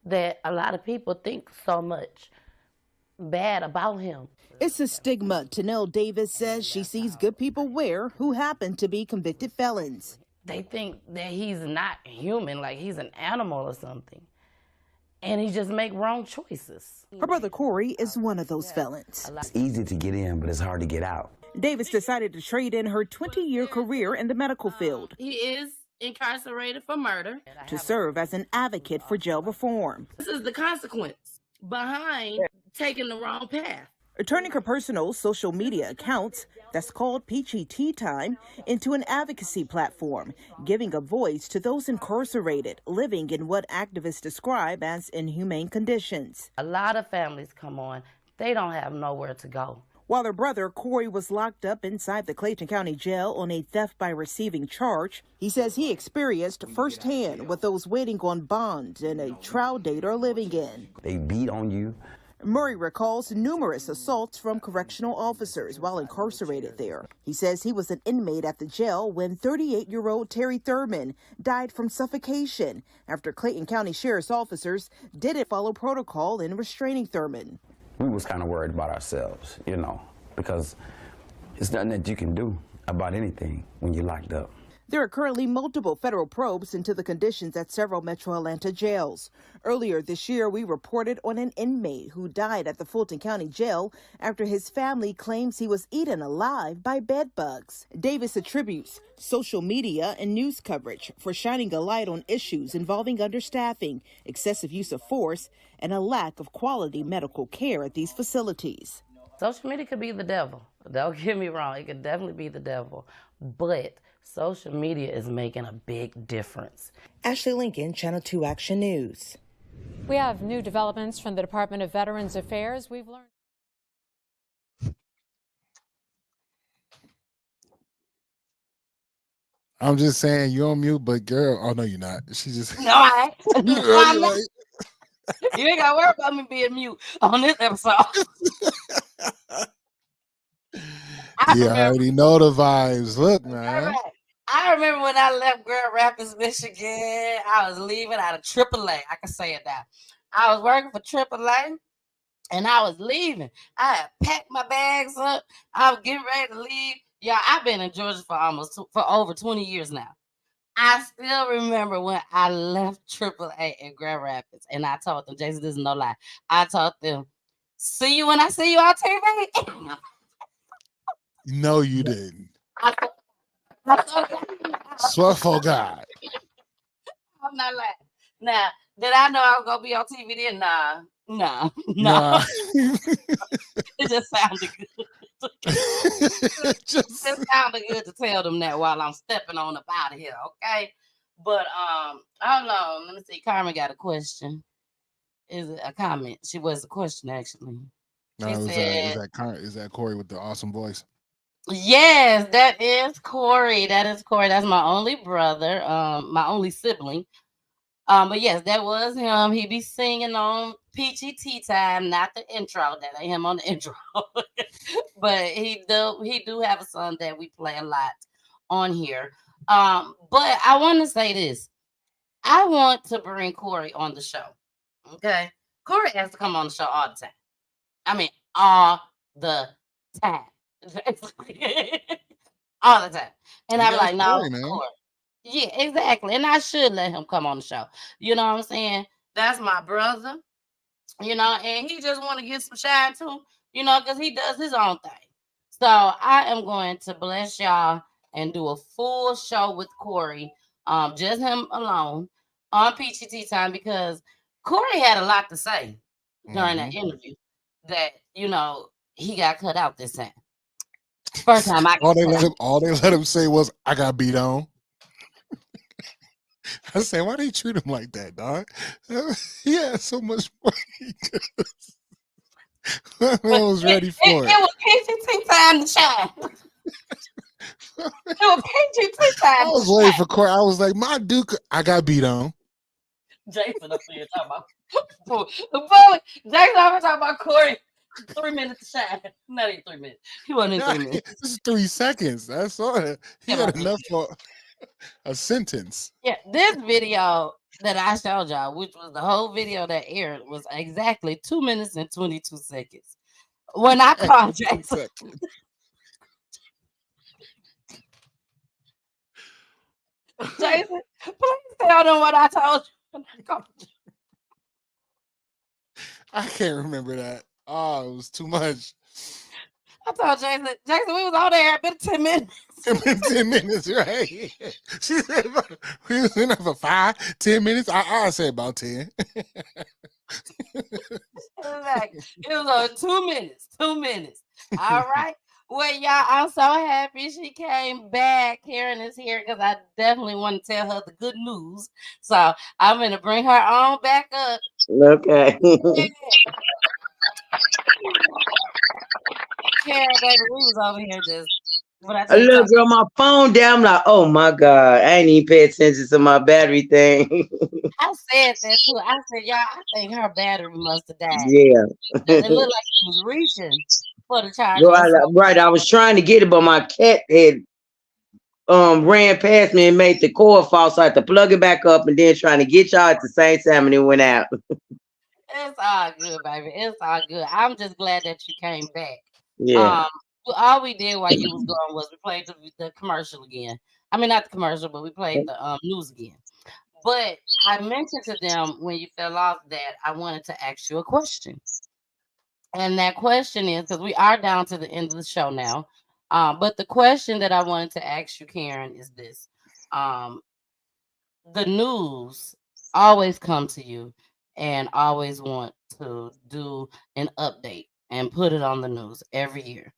that a lot of people think so much bad about him. It's a stigma. Tanel Davis says she sees good people wear who happen to be convicted felons. They think that he's not human, like he's an animal or something. And he just make wrong choices. Her brother Corey is one of those felons. It's easy to get in, but it's hard to get out. Davis decided to trade in her 20-year career in the medical field. He is incarcerated for murder. To serve as an advocate for jail reform. This is the consequence behind taking the wrong path. Turning her personal social media accounts, that's called Peachy Tea Time, into an advocacy platform, giving a voice to those incarcerated, living in what activists describe as inhumane conditions. A lot of families come on, they don't have nowhere to go. While her brother Corey was locked up inside the Clayton County Jail on a theft by receiving charge, he says he experienced firsthand what those waiting on bond and a trial date are living in. They beat on you. Murray recalls numerous assaults from correctional officers while incarcerated there. He says he was an inmate at the jail when 38-year-old Terry Thurman died from suffocation after Clayton County Sheriff's officers didn't follow protocol in restraining Thurman. We was kind of worried about ourselves, you know, because it's nothing that you can do about anything when you're locked up. There are currently multiple federal probes into the conditions at several Metro Atlanta jails. Earlier this year, we reported on an inmate who died at the Fulton County Jail after his family claims he was eaten alive by bed bugs. Davis attributes social media and news coverage for shining a light on issues involving understaffing, excessive use of force, and a lack of quality medical care at these facilities. Social media could be the devil. Don't get me wrong, it could definitely be the devil. But social media is making a big difference. Ashley Lincoln, Channel 2 Action News. We have new developments from the Department of Veterans Affairs. We've learned. I'm just saying you're on mute, but girl, oh no, you're not. She just No, I ain't. You're right. You ain't got to worry about me being mute on this episode. I already know the vibes. Look, man. I remember when I left Grand Rapids, Michigan, I was leaving out of AAA. I can say it now. I was working for AAA, and I was leaving. I had packed my bags up. I was getting ready to leave. Yeah, I've been in Georgia for over 20 years now. I still remember when I left AAA in Grand Rapids, and I told them, Jason, this is no lie. I told them, see you when I see you on TV. No, you didn't. Swear for God. I'm not lying. Now, did I know I was gonna be on TV then? Nah. It just sounded good. It just sounded good to tell them that while I'm stepping on up out of here, okay? But hold on, let me see. Carmen got a question. Is it a comment? She was a question actually. No, is that Corey with the awesome voice? Yes, that is Corey. That's my only brother, my only sibling. But yes, that was him. He be singing on Peachy Tea Time, not the intro. That ain't him on the intro. But he do have a song that we play a lot on here. But I want to say this. I want to bring Corey on the show. Okay. Corey has to come on the show all the time. I mean, all the time. All the time. And I'm like, no, Corey. Yeah, exactly. And I should let him come on the show. You know what I'm saying? That's my brother. You know, and he just want to get some shine too, you know, because he does his own thing. So I am going to bless y'all and do a full show with Corey, just him alone on Peachy Tea Time, because Corey had a lot to say during that interview that, you know, he got cut out this time. First time I all they let him say was, I got beat on. I said, why they treat him like that, dog? He had so much money. That man was ready for it. It was PGT time to shine. It was PGT time. I was waiting for Corey. I was like, my Duke, I got beat on. Jason up here talking about Jason always talking about Corey. 3 minutes to shine. Not even 3 minutes. He wasn't in 3 minutes. This is 3 seconds. That's all. He had enough for a sentence. Yeah, this video that I showed y'all, which was the whole video that aired, was exactly 2 minutes and 22 seconds. When I called Jason. Jason, please tell them what I told you. I can't remember that. Oh, it was too much. I told Jason, we was on there. It's been 10 minutes. It's been 10 minutes, right? She said we was in there for 5, 10 minutes. I said about 10. Exactly. It was 2 minutes. 2 minutes. All right. Well, y'all, I'm so happy she came back. Karen is here because I definitely want to tell her the good news. So I'm going to bring her on back up. Okay. Karen, baby, we was over here just. I look on my phone down. I'm like, oh my God, I ain't even pay attention to my battery thing. I said that too. I said, y'all, I think her battery must have died. Yeah. It looked like she was reaching for the charger. Right. I was trying to get it, but my cat had ran past me and made the cord fall, so I had to plug it back up and then trying to get y'all at the same time, and it went out. It's all good, baby. It's all good. I'm just glad that you came back. Yeah. All we did while you was gone was we played the commercial again. I mean, not the commercial, but we played the news again. But I mentioned to them when you fell off that I wanted to ask you a question. And that question is, because we are down to the end of the show now. But the question that I wanted to ask you, Karen, is this. The news always come to you and always want to do an update and put it on the news every year.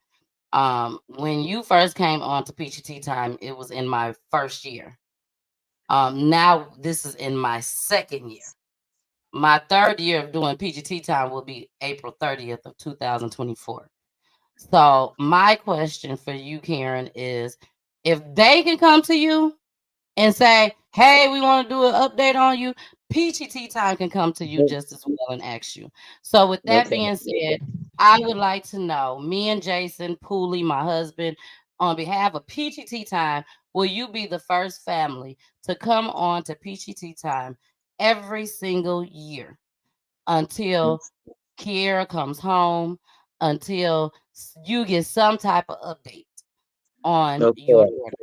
When you first came on to Peachy Tea Time, it was in my first year. Now this is in my second year. My third year of doing Peachy Tea Time will be April 30th of 2024. So my question for you, Karen, is if they can come to you and say, hey, we want to do an update on you, Peachy Tea Time can come to you just as well and ask you. So with that being said, I would like to know, me and Jason Pooley, my husband, on behalf of Peachy Tea Time, will you be the first family to come on to Peachy Tea Time every single year until Kierra comes home, until you get some type of update on Of your course. daughter?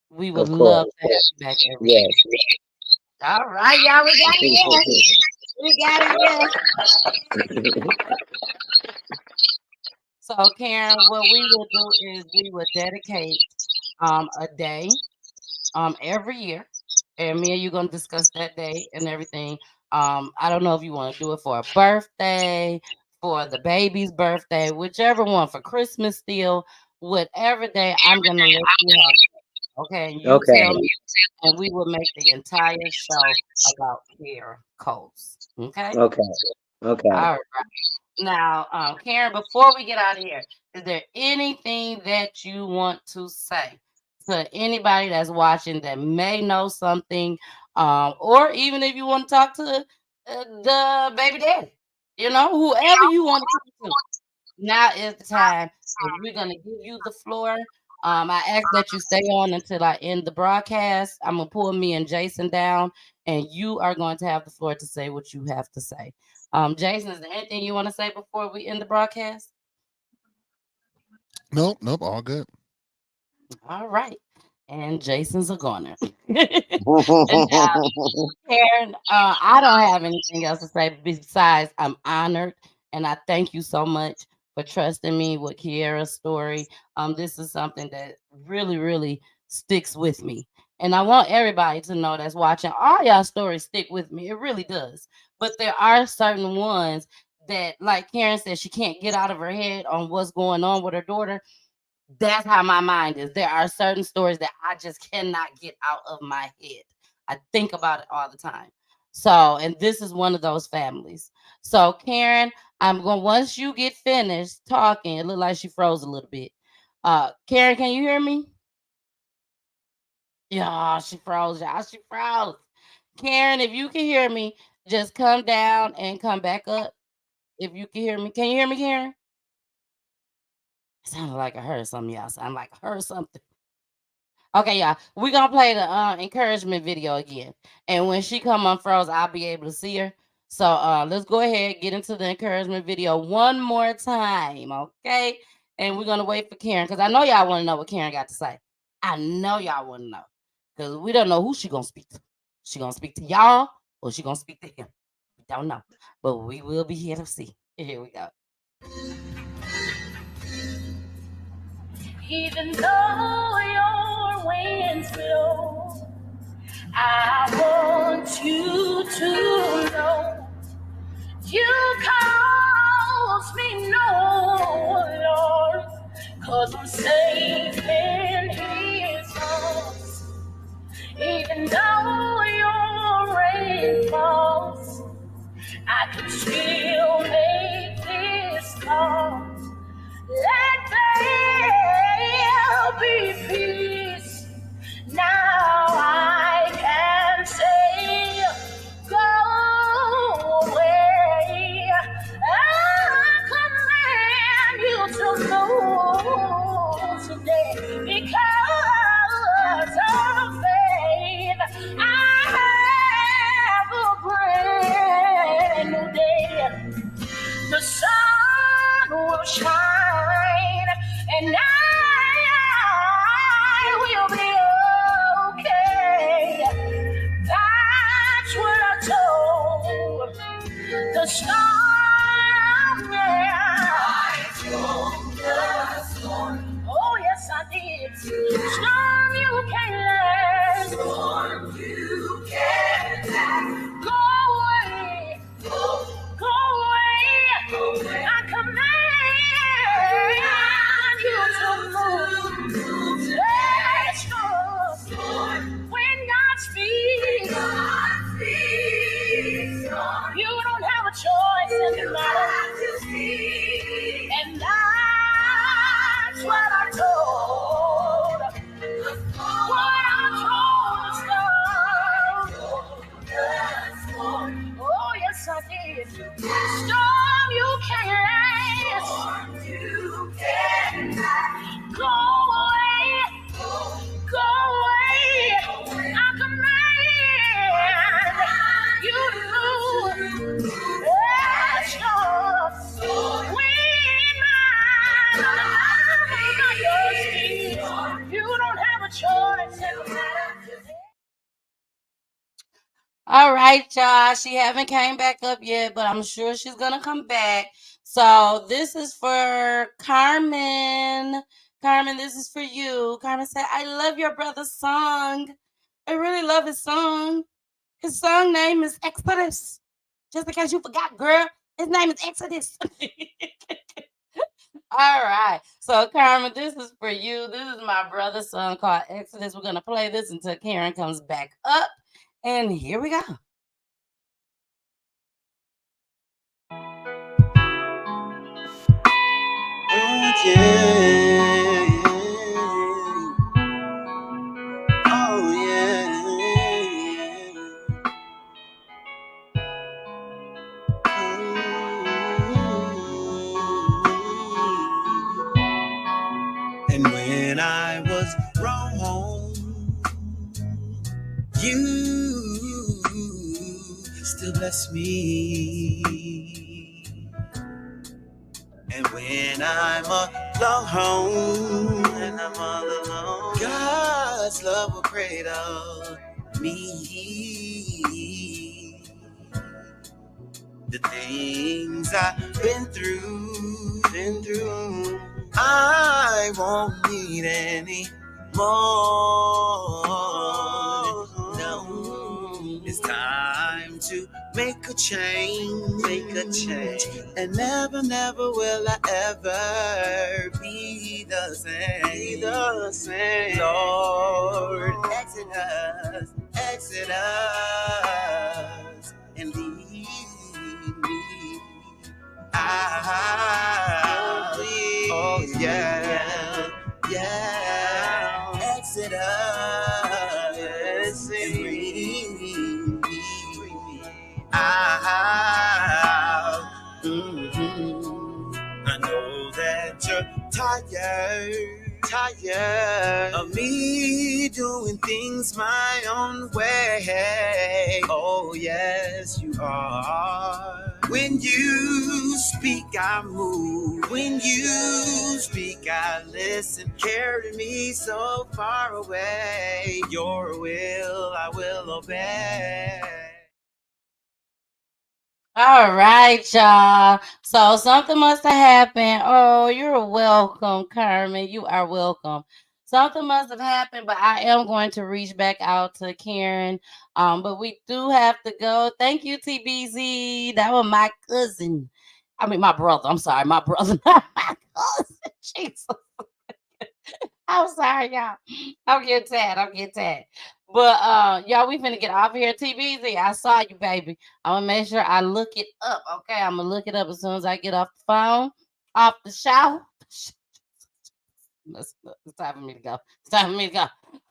We would Of love course. to have you back every Yes. All right, y'all, we got it. Yes. We got it. Yes. So, Karen, what we will do is we will dedicate a day every year, and me and you gonna discuss that day and everything. I don't know if you want to do it for a birthday, for the baby's birthday, whichever one, for Christmas still, whatever day I'm gonna let you have it. Okay, and you Okay. tell me, and we will make the entire show about Kierra Coles. Okay. Okay. Okay. All right. Now, Karen, before we get out of here, is there anything that you want to say to anybody that's watching that may know something, or even if you want to talk to the baby daddy, whoever you want to talk to, now is the time. And we're gonna give you the floor. I ask that you stay on until I end the broadcast. I'm gonna pull me and Jason down, and you are going to have the floor to say what you have to say. Jason, is there anything you want to say before we end the broadcast? Nope, all good. All right. And Jason's a goner. And now, Karen, I don't have anything else to say besides I'm honored and I thank you so much for trusting me with Kierra's story. This is something that really, really sticks with me. And I want everybody to know that's watching, all y'all stories stick with me. It really does. But there are certain ones that, like Karen said, she can't get out of her head on what's going on with her daughter. That's how my mind is. There are certain stories that I just cannot get out of my head. I think about it all the time. So, and this is one of those families. So, Karen, I'm going, once you get finished talking, it looked like she froze a little bit. Karen, can you hear me? Yeah, she froze. Y'all, she froze. Karen, if you can hear me, just come down and come back up. If you can hear me. Can you hear me, Karen? It sounded like I heard something, y'all. Sounded like I heard something. Okay, y'all. We're gonna play the encouragement video again. And when she come unfroze, I'll be able to see her. So let's go ahead, get into the encouragement video one more time, okay? And we're gonna wait for Karen because I know y'all want to know what Karen got to say. I know y'all want to know. Because we don't know who she gonna speak to. She gonna speak to y'all or she gonna speak to him. We don't know. But we will be here to see. Here we go. Even though your winds blow, I want you to know you cause me no, Lord, 'cause I'm safe in His arms. Even though your rain falls, I can still make this call. Let there be peace. Now I can say, go away. I command you to move today because of faith. I have a brand new day. The sun will shine, and I will be okay. That's what I told the storm. Yeah. I told the storm. Oh yes, I did. Storm, you can't last. Storm, you can't last. Go away. Go away. I command right, y'all. She haven't came back up yet, but I'm sure she's gonna come back. So this is for Carmen. Carmen, this is for you. Carmen said, I love your brother's song. I really love his song. His song name is Exodus. Just in case you forgot, girl, his name is Exodus. All right. So, Carmen, this is for you. This is my brother's song called Exodus. We're going to play this until Karen comes back up. And here we go. Oh, yeah. Oh, yeah. And when I was wrong, you still bless me. And when I'm alone, God's love will cradle me. The things I've been through, I won't need any more. No, it's time to make a change, and never, never will I ever be the same. Lord, exit us, and leave me out. Oh yeah, exit us, and bring me out. I know that you're tired of me doing things my own way. Oh yes, you are. When you speak, I move. When you speak, I listen. Carry me so far away. Your will, I will obey. All right, y'all. So something must have happened. Oh, you're welcome, Carmen. You are welcome. Something must have happened, but I am going to reach back out to Karen. But we do have to go. Thank you, TBZ. That was my cousin. I mean, my brother. I'm sorry, my brother, not my cousin. Jesus. I'm sorry, y'all. I'm getting tired. But y'all, we finna get off here. TBZ, I saw you, baby. I'm gonna make sure I look it up. Okay, I'm gonna look it up as soon as I get off the phone, off the shower. It's time for me to go.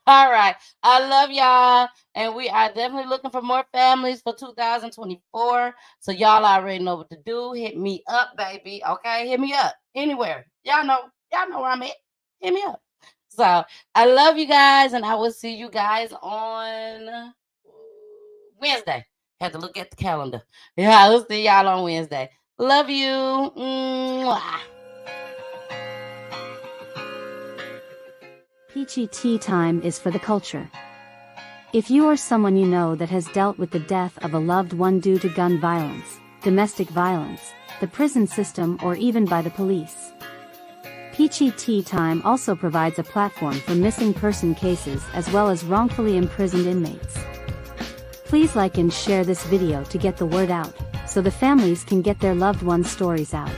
All right. I love y'all. And we are definitely looking for more families for 2024. So y'all already know what to do. Hit me up, baby. Okay, hit me up anywhere. Y'all know where I'm at. Hit me up. So I love you guys, and I will see you guys on Wednesday. Had to look at the calendar. Yeah, I'll see y'all on Wednesday. Love you. Mwah. Peachy Tea Time is for the culture. If you or someone you know that has dealt with the death of a loved one due to gun violence, domestic violence, the prison system, or even by the police, Peachy Tea Time also provides a platform for missing person cases as well as wrongfully imprisoned inmates. Please like and share this video to get the word out, so the families can get their loved ones' stories out.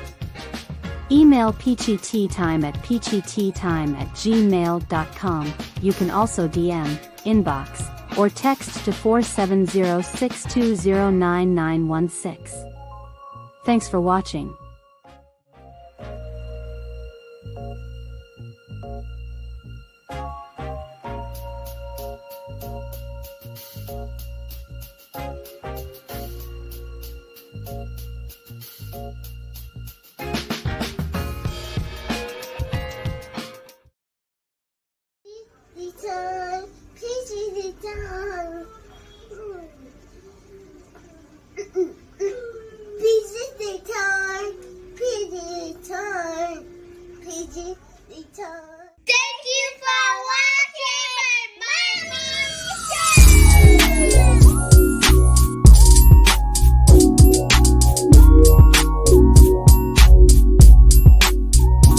Email peeachyteatyme at peeachyteatyme@gmail.com. You can also DM, inbox, or text to 470-620-9916. Thanks for watching.